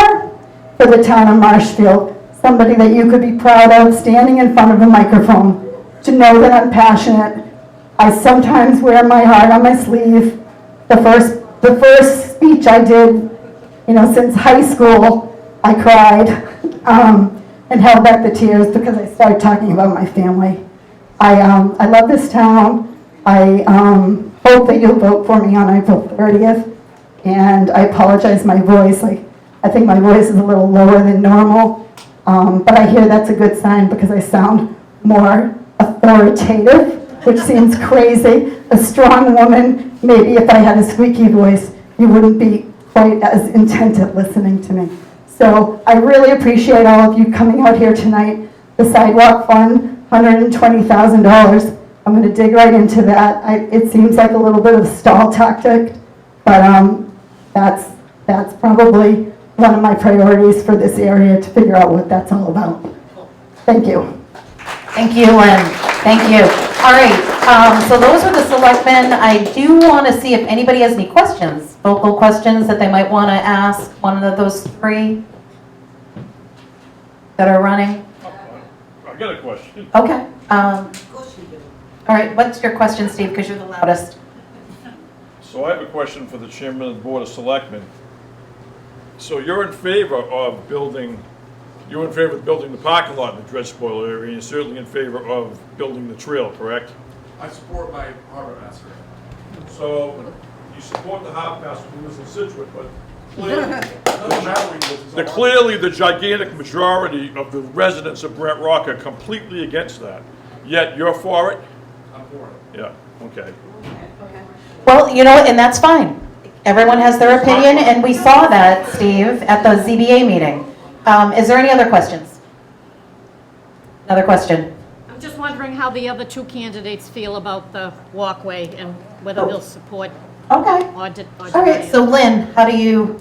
the town of Marshfield. Somebody that you could be proud of standing in front of a microphone, to know that I'm passionate. I sometimes wear my heart on my sleeve. The first speech I did, since high school, I cried and held back the tears because I started talking about my family. I love this town. I hope that you'll vote for me on April 30th. And I apologize, my voice, I think my voice is a little lower than normal. But I hear that's a good sign because I sound more authoritative, which seems crazy. A strong woman, maybe if I had a squeaky voice, you wouldn't be quite as intent at listening to me. So I really appreciate all of you coming out here tonight. The sidewalk fund, $120,000. I'm going to dig right into that. It seems like a little bit of a stall tactic, but that's probably one of my priorities for this area, to figure out what that's all about. Thank you. Thank you, Lynn. Thank you. All right, so those are the selectmen. I do want to see if anybody has any questions, vocal questions that they might want to ask one of those three that are running. I got a question. Okay. All right, what's your question, Steve, because you're the loudest? So I have a question for the chairman of the Board of Selectmen. So you're in favor of building the parking lot in the dredge spoil area, and you're certainly in favor of building the trail, correct? I support my harbor master. So you support the harbor master who lives in Situate, but clearly the gigantic majority of the residents of Brant Rock are completely against that. Yet you're for it? I'm for it. Yeah, okay. Well, and that's fine. Everyone has their opinion, and we saw that, Steve, at the ZBA meeting. Is there any other questions? Another question? I'm just wondering how the other two candidates feel about the walkway and whether they'll support Okay. or All right, so Lynn, how do you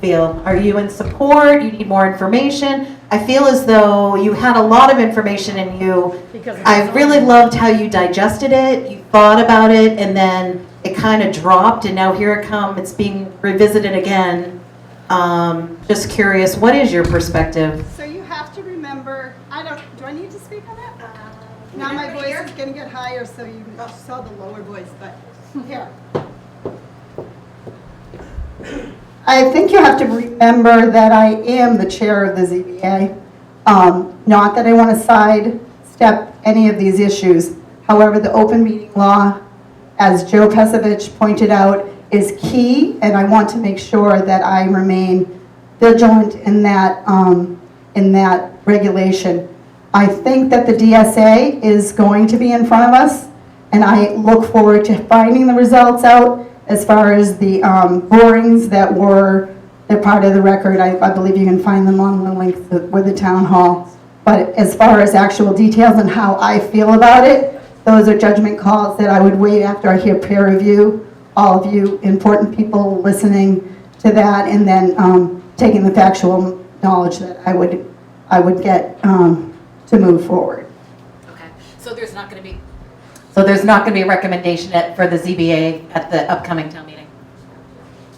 feel? Are you in support? You need more information? I feel as though you had a lot of information in you. I really loved how you digested it, you thought about it, and then it kind of dropped, and now here it comes, it's being revisited again. Just curious, what is your perspective? So you have to remember, do I need to speak on that? Now my voice is going to get higher, so you saw the lower voice, but here. I think you have to remember that I am the chair of the ZBA. Not that I want to sidestep any of these issues. However, the open meeting law, as Joe Pesevich pointed out, is key, and I want to make sure that I remain vigilant in that regulation. I think that the DSA is going to be in front of us, and I look forward to finding the results out as far as the borings they're part of the record. I believe you can find them on the link with the town hall. But as far as actual details and how I feel about it, those are judgment calls that I would wait after I hear peer review, all of you important people listening to that, and then taking the factual knowledge that I would get to move forward. Okay, so there's not going to be be a recommendation for the ZBA at the upcoming town meeting?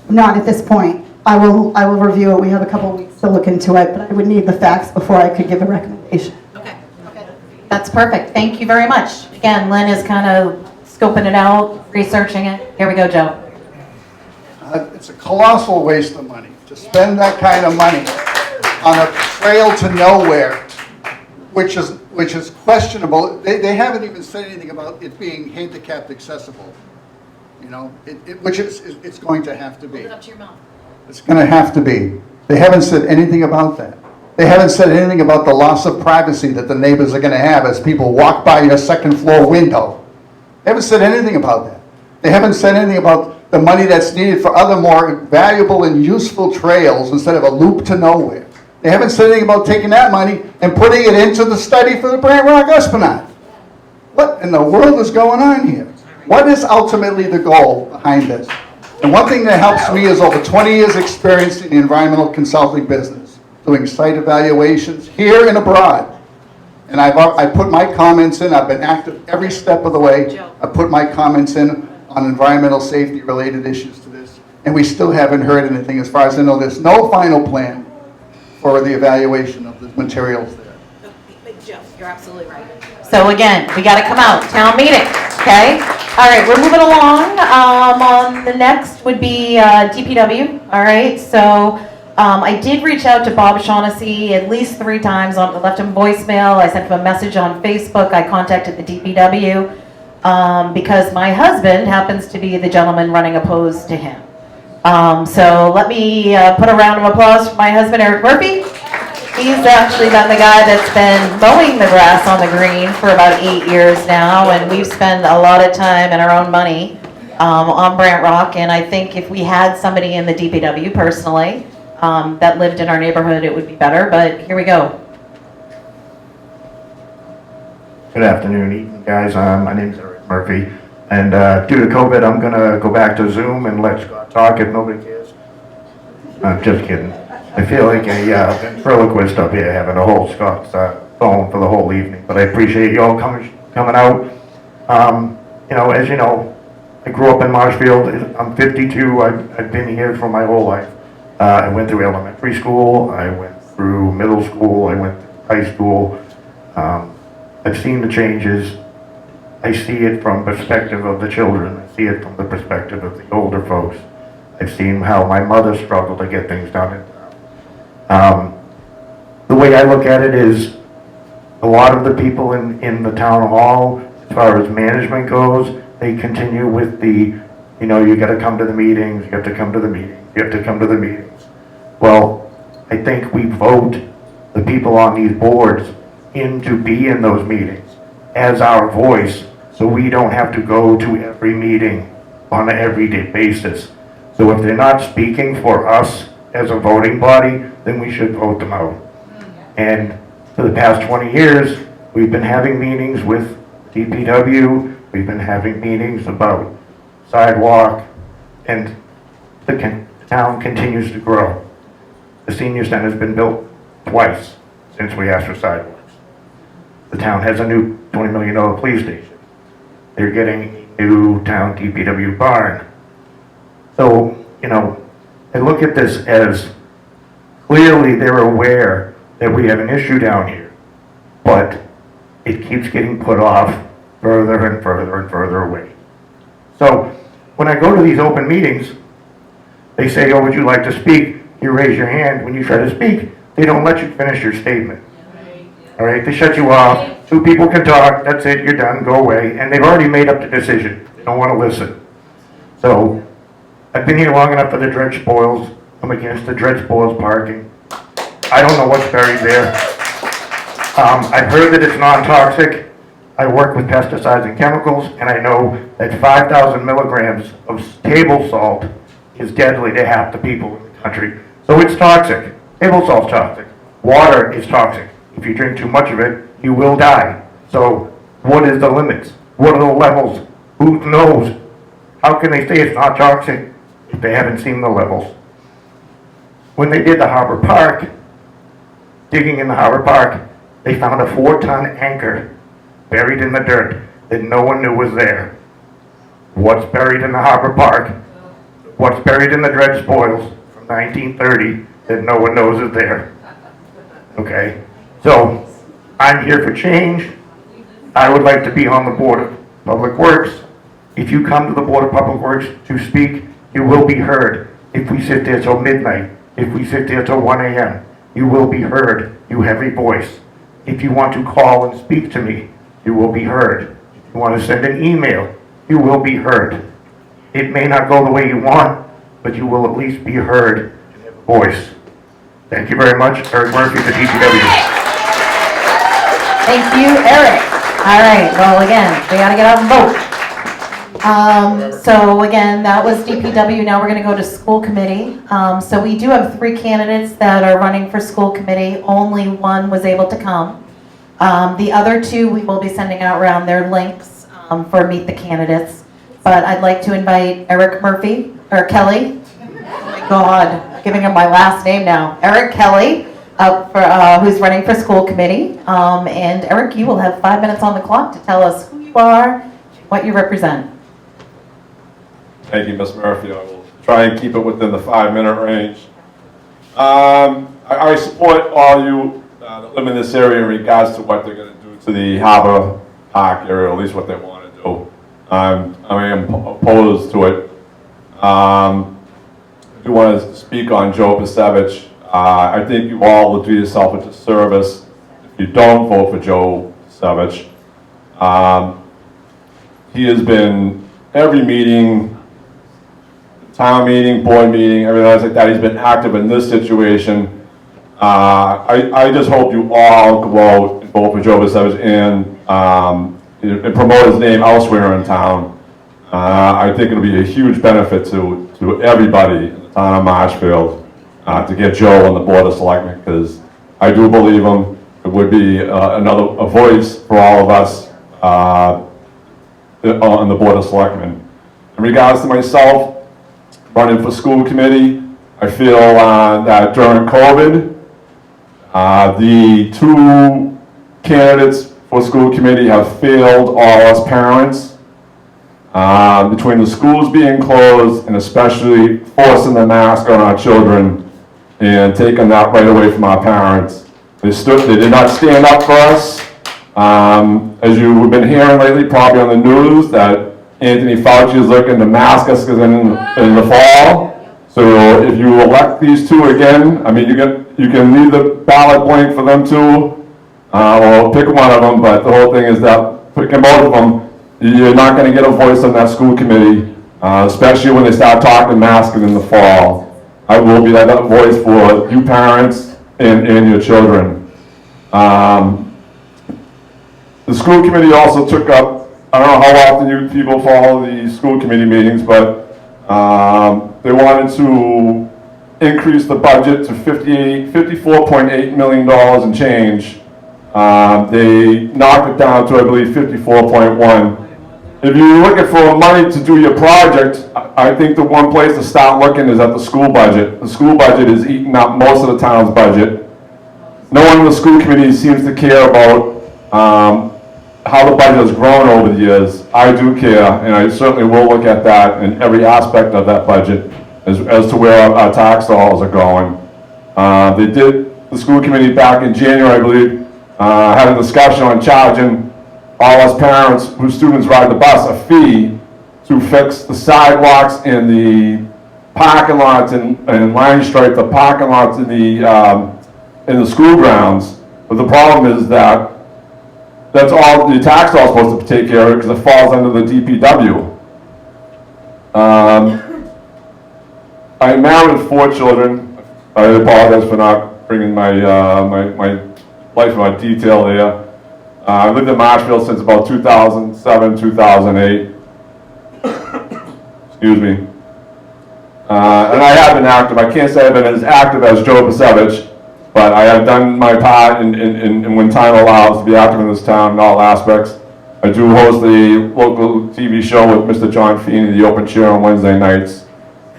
Not at this point. I will review it. We have a couple weeks to look into it, but I would need the facts before I could give a recommendation. Okay. That's perfect. Thank you very much. Again, Lynn is kind of scoping it out, researching it. Here we go, Joe. It's a colossal waste of money to spend that kind of money on a trail to nowhere which is questionable. They haven't even said anything about it being handicapped accessible. You know, which it's going to have to be. Hold it up to your mouth. It's going to have to be. They haven't said anything about that. They haven't said anything about the loss of privacy that the neighbors are going to have as people walk by your second floor window. They haven't said anything about that. They haven't said anything about the money that's needed for other more valuable and useful trails instead of a loop to nowhere. They haven't said anything about taking that money and putting it into the study for the Brant Rock Esplanade. What in the world is going on here? What is ultimately the goal behind this? And one thing that helps me is over 20 years experience in the environmental consulting business, doing site evaluations here and abroad. And I put my comments in. I've been active every step of the way. I put my comments in on environmental safety related issues to this. And we still haven't heard anything. As far as I know, there's no final plan for the evaluation of the materials there. Joe, you're absolutely right. So again, we gotta come out, town meeting, okay? All right, we're moving along. On the next would be DPW, all right? So I did reach out to Bob Shaughnessy at least 3 times. I left him voicemail. I sent him a message on Facebook. I contacted the DPW because my husband happens to be the gentleman running opposed to him. So let me put a round of applause for my husband, Eric Murphy. He's actually been the guy that's been mowing the grass on the green for about 8 years now, and we've spent a lot of time and our own money on Brant Rock, and I think if we had somebody in the DPW personally that lived in our neighborhood, it would be better, but here we go. Good afternoon, guys. My name is Eric Murphy, and due to COVID, I'm going to go back to Zoom and let Scott talk if nobody cares. I'm just kidding. I feel like a ventriloquist up here having to hold Scott's phone for the whole evening, but I appreciate you all coming out. You know, as you know, I grew up in Marshfield. I'm 52. I've been here for my whole life. I went through elementary school. I went through middle school. I went through high school. I've seen the changes. I see it from the perspective of the children. I see it from the perspective of the older folks. I've seen how my mother struggled to get things done. The way I look at it is a lot of the people in the town hall, as far as management goes, they continue with the, you know, you gotta come to the meetings, you have to come to the meetings, you have to come to the meetings. Well, I think we vote the people on these boards in to be in those meetings as our voice, so we don't have to go to every meeting on an everyday basis. So if they're not speaking for us as a voting body, then we should vote them out. And for the past 20 years, we've been having meetings with DPW, we've been having meetings about sidewalk, and the town continues to grow. The senior center's been built twice since we asked for sidewalks. The town has a new $20 million police station. They're getting a new town DPW barn. So, you know, I look at this as clearly they're aware that we have an issue down here, but it keeps getting put off further and further and further away. So when I go to these open meetings, they say, oh, would you like to speak? You raise your hand. When you try to speak, they don't let you finish your statement. All right, they shut you off. 2 people can talk, that's it, you're done, go away. And they've already made up the decision. They don't want to listen. So I've been here long enough for the dredge spoils. I'm against the dredge spoils parking. I don't know what's buried there. I've heard that it's non-toxic. I work with pesticides and chemicals, and I know that 5,000 milligrams of table salt is deadly to half the people in the country. So it's toxic. Table salt's toxic. Water is toxic. If you drink too much of it, you will die. So what is the limits? What are the levels? Who knows? How can they say it's not toxic if they haven't seen the levels? When they did the Harbor Park, digging in the Harbor Park, they found a 4-ton anchor buried in the dirt that no one knew was there. What's buried in the Harbor Park? What's buried in the dredge spoils from 1930 that no one knows is there? Okay, so I'm here for change. I would like to be on the Board of Public Works. If you come to the Board of Public Works to speak, you will be heard. If we sit there till midnight, if we sit there till 1 a.m., you will be heard. You have a voice. If you want to call and speak to me, you will be heard. If you want to send an email, you will be heard. It may not go the way you want, but you will at least be heard and have a voice. Thank you very much. Eric Murphy for DPW. Thank you, Eric. All right, well, again, we gotta get out and vote. So again, that was DPW, now we're gonna go to school committee. So we do have 3 candidates that are running for school committee, only one was able to come. The other 2, we will be sending out around their links for Meet the Candidates. But I'd like to invite Eric Murphy, or Kelly. Oh my God, giving him my last name now. Eric Kelly, who's running for school committee. And Eric, you will have 5 minutes on the clock to tell us who you are, what you represent. Thank you, Ms. Murphy. I will try and keep it within the 5-minute range. I support all you that live in this area in regards to what they're going to do to the Harbor Park area, or at least what they want to do. I am opposed to it. I do want to speak on Joe Pasevich. I think you all will do yourself a disservice if you don't vote for Joe Pasevich. He has been every meeting, town meeting, board meeting, everything else like that. He's been active in this situation. I just hope you all go out and vote for Joe Pasevich and promote his name elsewhere in town. I think it'll be a huge benefit to everybody in the town of Marshfield to get Joe on the Board of Selectmen, because I do believe him. It would be a voice for all of us on the Board of Selectmen. In regards to myself, running for school committee, I feel that during COVID, the 2 candidates for school committee have failed all us parents. Between the schools being closed and especially forcing the mask on our children and taking that right away from our parents. They did not stand up for us. As you've been hearing lately, probably on the news, that Anthony Fauci is looking to mask us in the fall. So if you elect these 2 again, I mean, you can leave the ballot blank for them 2, or pick one of them, but the whole thing is that picking both of them, you're not going to get a voice on that school committee, especially when they start talking masking in the fall. I will be that voice for you parents and your children. The school committee also took up, I don't know how often you people follow the school committee meetings, but they wanted to increase the budget to $54.8 million and change. They knocked it down to, I believe, 54.1. If you're looking for money to do your project, I think the one place to start looking is at the school budget. The school budget is eating up most of the town's budget. No one in the school committee seems to care about how the budget has grown over the years. I do care, and I certainly will look at that in every aspect of that budget as to where our tax dollars are going. The school committee back in January, I believe, had a discussion on charging all us parents whose students ride the bus a fee to fix the sidewalks in the parking lots and line stripe the parking lots in the school grounds. But the problem is that that's all the tax dollars supposed to take care of, because it falls under the DPW. I married 4 children. I apologize for not bringing my life in detail there. I lived in Marshfield since about 2007, 2008. Excuse me. And I have been active. I can't say I've been as active as Joe Pasevich, but I have done my part in when time allows to be active in this town in all aspects. I do host the local TV show with Mr. John Feeney, The Open Chair, on Wednesday nights.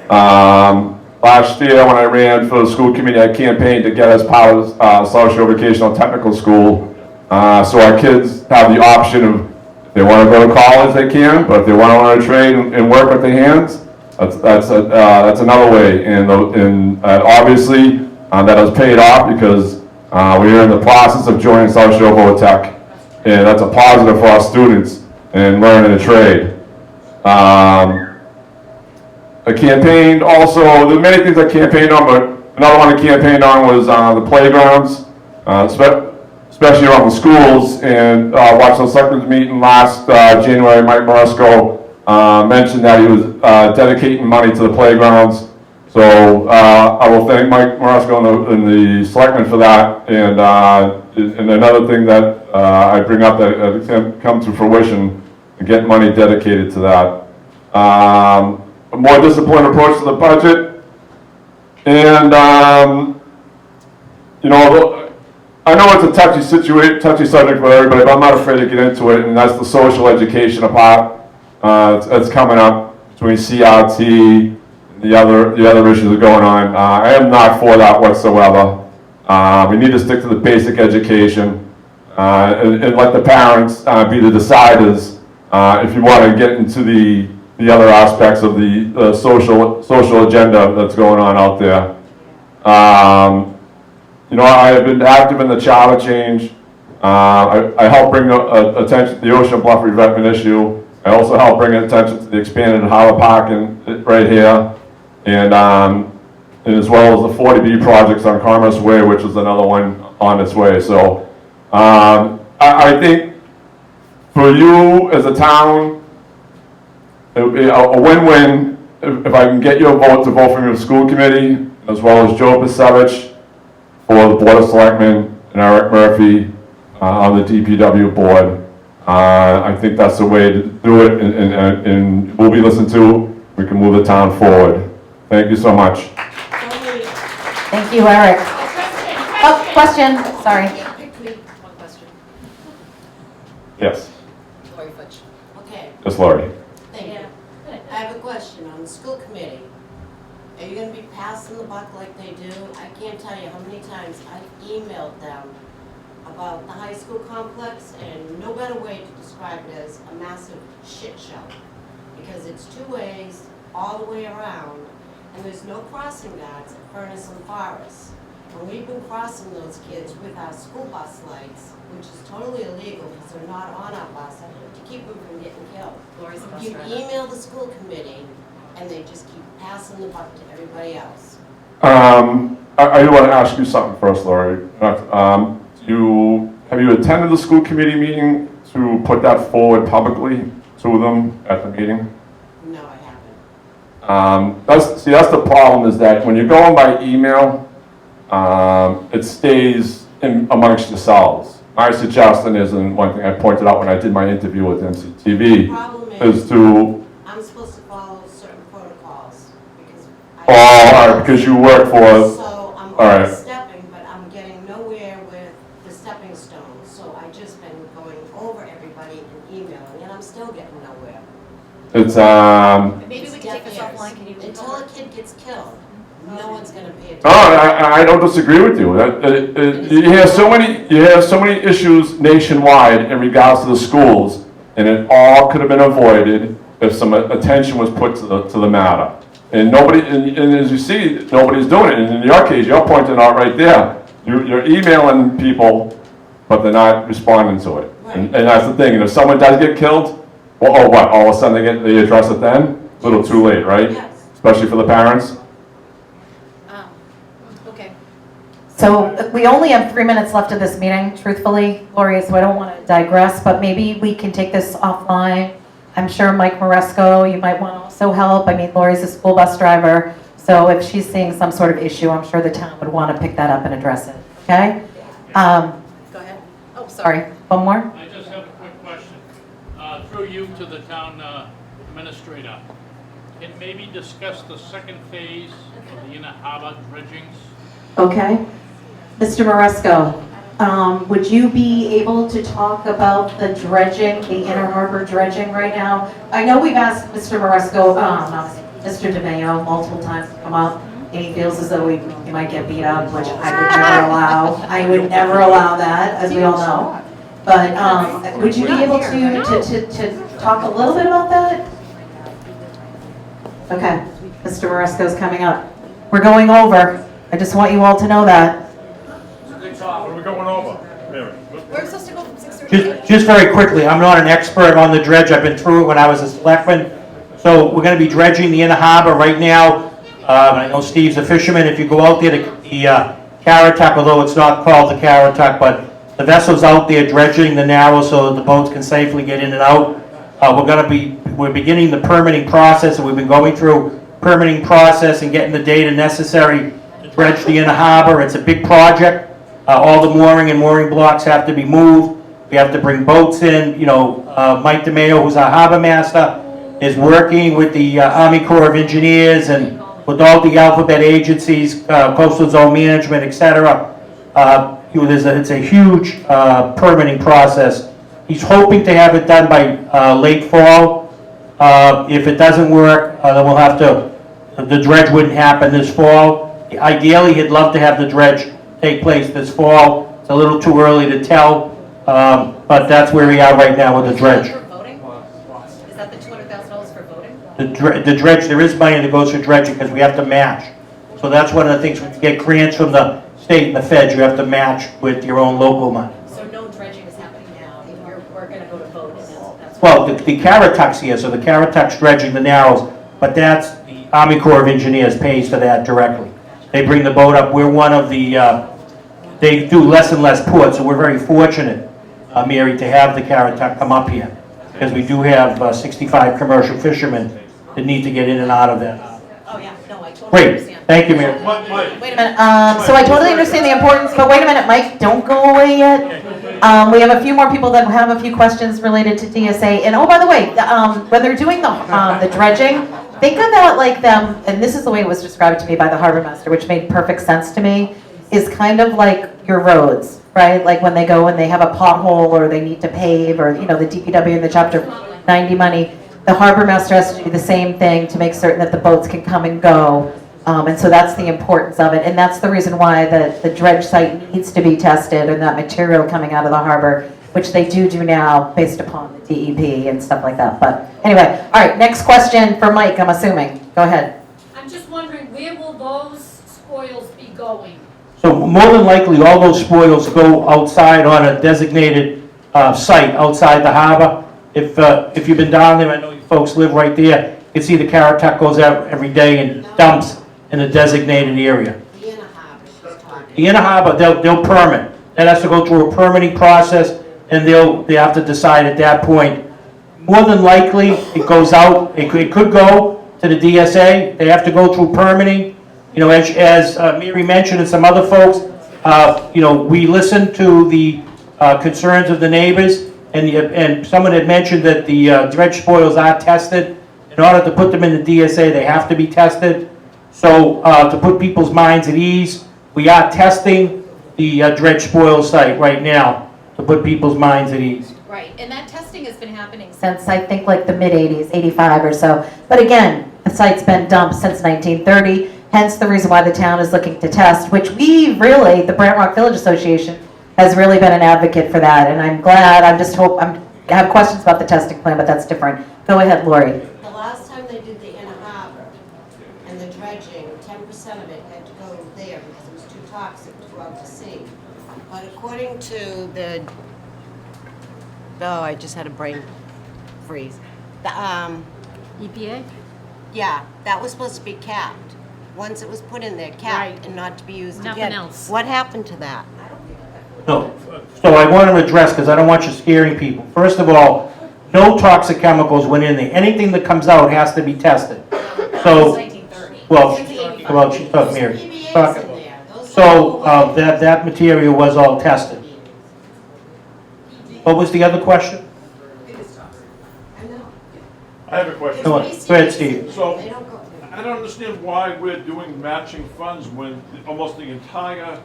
Last year when I ran for the school committee, I campaigned to get us part of socio-vocational technical school, so our kids have the option of, if they want to go to college, they can, but if they want to learn a trade and work with their hands, that's another way. And obviously, that has paid off, because we are in the process of joining South Shore Tech, and that's a positive for our students in learning a trade. I campaigned also, there are many things I campaigned on, but another one I campaigned on was the playgrounds, especially around the schools, and watching the selectmen's meeting last January, Mike Maresco mentioned that he was dedicating money to the playgrounds. So I will thank Mike Maresco and the selectmen for that. And another thing that I bring up that can come to fruition, get money dedicated to that. A more disciplined approach to the budget. And, you know, I know it's a touchy subject for everybody, but I'm not afraid to get into it, and that's the social education part. It's coming up between CRT, the other issues that are going on. I am not for that whatsoever. We need to stick to the basic education, and let the parents be the deciders if you want to get into the other aspects of the social agenda that's going on out there. You know, I have been active in the charter change. I helped bring attention to the Ocean Bluff revetment issue. I also helped bring attention to the expanded Howard Parking right here, and as well as the 40B projects on Commerce Way, which is another one on its way. So I think for you as a town, it would be a win-win if I can get your vote to vote for me with the school committee, as well as Joe Pasevich for the Board of Selectmen and Eric Murphy on the DPW board. I think that's the way to do it, and we'll be listened to. We can move the town forward. Thank you so much. Thank you, Eric. Oh, question, sorry. One question. Yes. Lori Futch. Okay, Yes, Laurie. thank you. I have a question on the school committee. Are you gonna be passing the buck like they do? I can't tell you how many times I've emailed them about the high school complex, and no better way to describe it as a massive shit show. Because it's two ways, all the way around, and there's no crossing guards at Furnace and Forest. And we've been crossing those kids with our school bus lights, which is totally illegal because they're not on our bus, to keep them from getting killed. Lori's a bus You driver. email the school committee, and they just keep passing the buck to everybody else. I do want to ask you something first, Laurie. Have you attended the school committee meeting to put that forward publicly to them at the meeting? No, I haven't. That's the problem, is that when you're going by email, it stays amongst yourselves. My suggestion is, and one thing I pointed out when I did my interview with NCTV, Problem is to, I'm supposed to follow certain protocols because because you work for, So I'm all right. overstepping, but I'm getting nowhere with the stepping stones. So I just been going over everybody and emailing, and I'm still getting nowhere. it's, Maybe we can take this offline, can you? Until a kid gets killed, no one's gonna pay attention. no, I don't disagree with you. You have so many issues nationwide in regards to the schools, and it all could have been avoided if some attention was put to the matter. And nobody, and as you see, nobody's doing it. And in your case, you're pointing out right there, you're emailing people, but they're not responding to it. And that's the thing. And if someone does get killed, well, oh, what? All of a sudden they address it then? A little too late, right? Yes. Especially for the parents. Okay. So we only have 3 minutes left of this meeting, truthfully, Lori, so I don't want to digress, but maybe we can take this offline. I'm sure Mike Maresco, you might want to also help. I mean, Lori's a school bus driver, so if she's seeing some sort of issue, I'm sure the town would want to pick that up and address it, okay? Go ahead. Oh, sorry. Sorry, one more? I just have a quick question. Through you to the town administrator. Can maybe discuss the second phase of the Inner Harbor dredgings? Okay. Mr. Maresco, would you be able to talk about the dredging, the Inner Harbor dredging right now? I know we've asked Mr. Maresco, Mr. DeMayo multiple times to come up, and he feels as though he might get beat up, which I would never allow. I would never allow that, as we all know. But would you be able to talk a little bit about that? Okay, Mr. Maresco's coming up. We're going over. I just want you all to know that. What are we going over? Mary? We're supposed to go from 6:30. Just very quickly, I'm not an expert on the dredge. I've been through it when I was a selectman. So we're going to be dredging the Inner Harbor right now. I know Steve's a fisherman. If you go out there, the Caratuck, although it's not called the Caratuck, but The vessel's out there dredging the narrow so that the boats can safely get in and out. We're beginning the permitting process, and we've been going through permitting process and getting the data necessary to dredge the inner harbor. It's a big project. All the mooring and mooring blocks have to be moved. We have to bring boats in. Mike DeMeo, who's our harbor master, is working with the Army Corps of Engineers and with all the alphabet agencies, coastal zone management, etc. It's a huge permitting process. He's hoping to have it done by late fall. If it doesn't work, then we'll have to, the dredge wouldn't happen this fall. Ideally, he'd love to have the dredge take place this fall. It's a little too early to tell, but that's where we are right now with the dredge. For voting? Is that the $200,000 for voting? The dredge, there is money that goes for dredging because we have to match. So that's one of the things, when you get grants from the state and the feds, you have to match with your own local money. So no dredging is happening now, we're gonna go to vote, and that's. Well, the Caratuck's here, so the Caratuck's dredging the narrows, but that's, the Army Corps of Engineers pays for that directly. They bring the boat up, we're one of the, they do less and less ports, so we're very fortunate, Mary, to have the Caratuck come up here, because we do have 65 commercial fishermen that need to get in and out of that. Oh, yeah, no, I totally Great, understand. thank you, Mary. Wait a minute, So I totally understand the importance, but wait a minute, Mike, don't go away yet. We have a few more people that have a few questions related to DSA. And oh, by the way, when they're doing the dredging, think about like them, and this is the way it was described to me by the harbor master, which made perfect sense to me, is kind of like your roads, right? Like when they go and they have a pothole or they need to pave, or, the DPW in the Chapter 90 money, the harbor master has to do the same thing to make certain that the boats can come and go. And so that's the importance of it. And that's the reason why the dredge site needs to be tested, and that material coming out of the harbor, which they do now based upon the DEP and stuff like that. But anyway, all right, next question for Mike, I'm assuming. Go ahead. I'm just wondering, where will those spoils be going? So more than likely, all those spoils go outside on a designated site outside the harbor. If you've been down there, I know you folks live right there, you can see the Caratuck goes out every day and dumps in a designated area. The inner harbor she's talking. The inner harbor, they'll permit. That has to go through a permitting process, and they have to decide at that point. More than likely, it goes out, it could go to the DSA. They have to go through permitting. As Mary mentioned and some other folks, we listen to the concerns of the neighbors, and someone had mentioned that the dredge spoils are tested. In order to put them in the DSA, they have to be tested. So to put people's minds at ease, we are testing the dredge spoil site right now to put people's minds at ease. Right, and that testing has been happening Since I think like the mid-'80s, 85 or so. But again, the site's been dumped since 1930, hence the reason why the town is looking to test, which the Brant Rock Village Association has really been an advocate for that. And I'm glad, I have questions about the testing plan, but that's different. Go ahead, Lori. The last time they did the inner harbor and the dredging, 10% of it had to go there because it was too toxic to go out to sea. But according to I just had a brain freeze. The, EPA? yeah, that was supposed to be capped. Once it was put in there, capped, Right. and not to be used Nothing again. else. What happened to that? So I want to address, because I don't want you scaring people. First of all, no toxic chemicals went in there. Anything that comes out has to be tested. So, well, she's talking, Mary. PBA's in there. Those So that material was all tested. What was the other question? I know. I have a question. Go ahead, Steve. So, They don't go. I don't understand why we're doing matching funds when almost the entire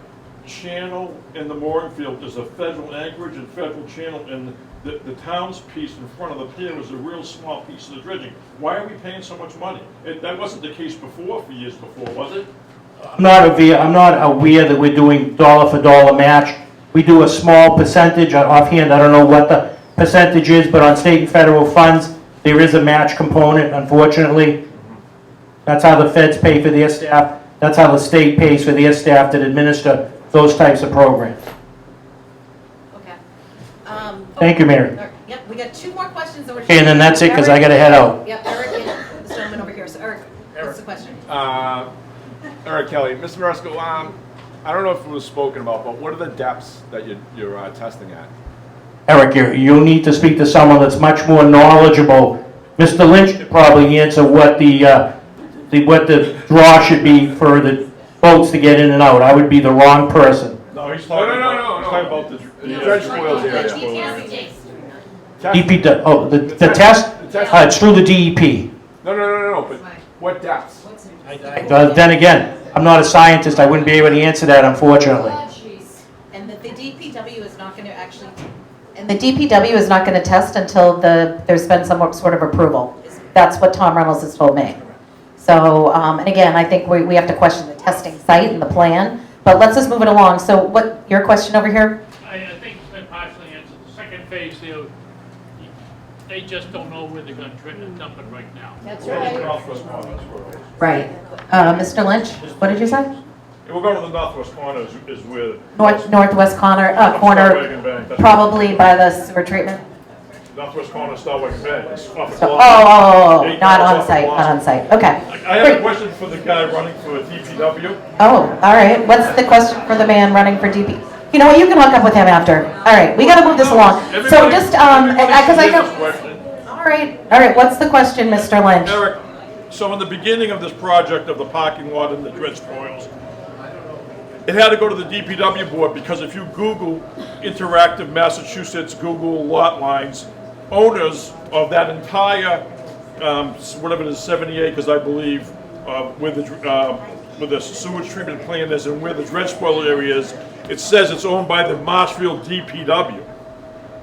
channel in the mooring field is a federal anchorage and federal channel, and the town's piece in front of the pier is a real small piece of the dredging. Why are we paying so much money? That wasn't the case before, for years before, was it? I'm not aware that we're doing dollar for dollar match. We do a small percentage, offhand, I don't know what the percentage is, but on state and federal funds, there is a match component, unfortunately. That's how the feds pay for their staff. That's how the state pays for their staff that administer those types of programs. Okay. Thank you, Mary. Yep, we got two more questions. Okay, and then that's it, because I gotta head out. Yep, Eric and this gentleman over here. So Eric, what's the question? Eric Kelly, Mr. Maresco, I don't know if it was spoken about, but what are the depths that you're testing at? Eric, you'll need to speak to someone that's much more knowledgeable. Mr. Lynch could probably answer what what the draw should be for the boats to get in and out. I would be the wrong person. No, he's talking about the Dredge spoils area. DP, the test? It's through the DEP. No, but what depths? Then again, I'm not a scientist, I wouldn't be able to answer that, unfortunately. And that the DPW is not going to actually, And the DPW is not going to test until there's been some sort of approval. That's what Tom Reynolds has told me. So, and again, I think we have to question the testing site and the plan, but let's just move it along. So what, your question over here? I think it's been partially answered. The second phase, they just don't know where they're going to dump it right now. That's right. Right. Mr. Lynch, what did you say? We'll go to the northwest corner is where. Northwest corner, Wagon Bank, that's probably by the sewer treatment? Northwest corner, Star Wagon Bank. It's off of So, Blossom. not on site, not on site, okay. I have a question for the guy running for DPW. Oh, all right, what's the question for the man running for DP? You know what, you can hook up with him after. All right, we gotta move this along. So just, because I know. All right, what's the question, Mr. Lynch? Eric, so in the beginning of this project of the parking lot and the dredge spoils, it had to go to the DPW board because if you Google Interactive Massachusetts, Google lot lines, owners of that entire, whatever it is, 70 acres, I believe, where the sewage treatment plant is and where the dredge spoil area is, it says it's owned by the Marshfield DPW.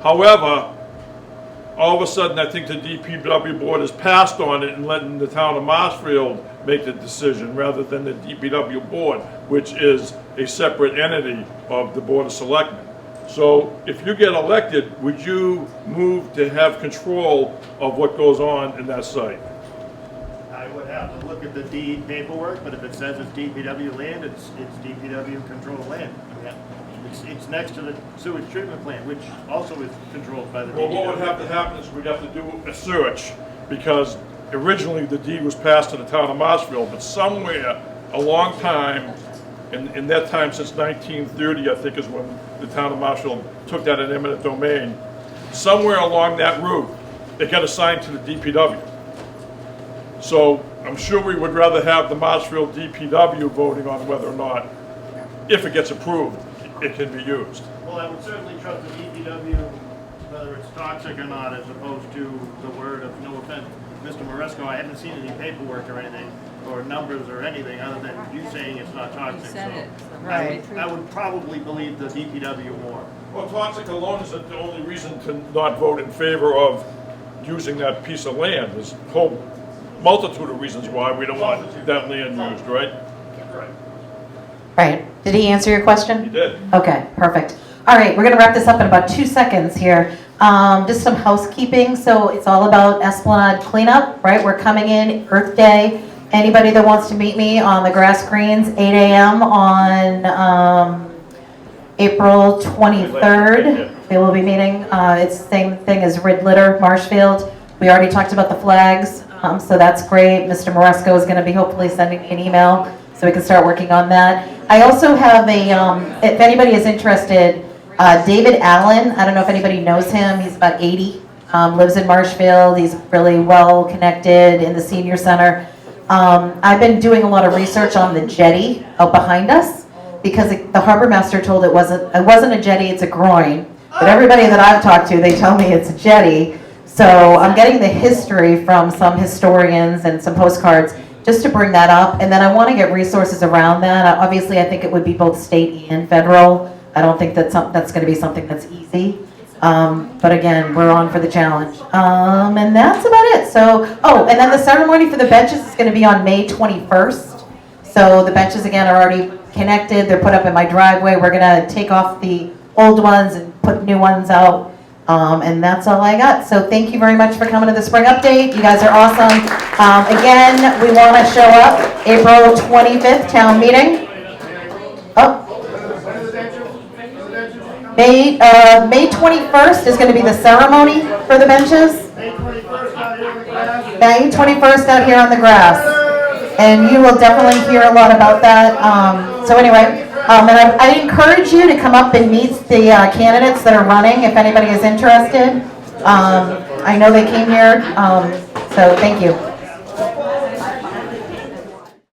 However, all of a sudden, I think the DPW board has passed on it and letting the town of Marshfield make the decision rather than the DPW board, which is a separate entity of the Board of Selectmen. So if you get elected, would you move to have control of what goes on in that site? I would have to look at the deed paperwork, but if it says it's DPW land, it's DPW controlled land. It's next to the sewage treatment plant, which also is controlled by the DPW. Well, what would have to happen is we'd have to do a search, because originally the deed was passed to the town of Marshfield, but somewhere a long time, in that time since 1930, I think is when the town of Marshfield took that in eminent domain, somewhere along that route, it got assigned to the DPW. So I'm sure we would rather have the Marshfield DPW voting on whether or not, if it gets approved, it can be used. Well, I would certainly trust the DPW, whether it's toxic or not, as opposed to the word of no offense. Mr. Moresco, I haven't seen any paperwork or anything, or numbers or anything, other than you saying it's not toxic. So I would probably believe the DPW more. Well, toxic alone isn't the only reason to not vote in favor of using that piece of land. There's a whole multitude of reasons why we don't want that land used, right? Right, did he answer your question? He did. Okay, perfect. All right, we're gonna wrap this up in about 2 seconds here. Just some housekeeping, so it's all about Esplanade cleanup, right? We're coming in Earth Day. Anybody that wants to meet me on the grass greens, 8 a.m. on April 23rd. We will be meeting, it's the same thing as Rid Litter, Marshfield. We already talked about the flags, so that's great. Mr. Moresco is gonna be hopefully sending me an email so we can start working on that. I also have if anybody is interested, David Allen, I don't know if anybody knows him, he's about 80, lives in Marshfield, he's really well connected in the senior center. I've been doing a lot of research on the jetty out behind us because the harbor master told it wasn't a jetty, it's a groin. But everybody that I've talked to, they tell me it's a jetty. So I'm getting the history from some historians and some postcards just to bring that up. And then I want to get resources around that. Obviously, I think it would be both state and federal. I don't think that's going to be something that's easy. But again, we're on for the challenge. And that's about it. So, and then the ceremony for the benches is going to be on May 21st. So the benches, again, are already connected. They're put up in my driveway. We're going to take off the old ones and put new ones out. And that's all I got. So thank you very much for coming to the Spring Update. You guys are awesome. Again, we want to show up April 25th, town meeting. May 21st is going to be the ceremony for the benches. May 21st out here on the grass. And you will definitely hear a lot about that. So anyway, And I encourage you to come up and meet the candidates that are running, if anybody is interested. I know they came here, so thank you.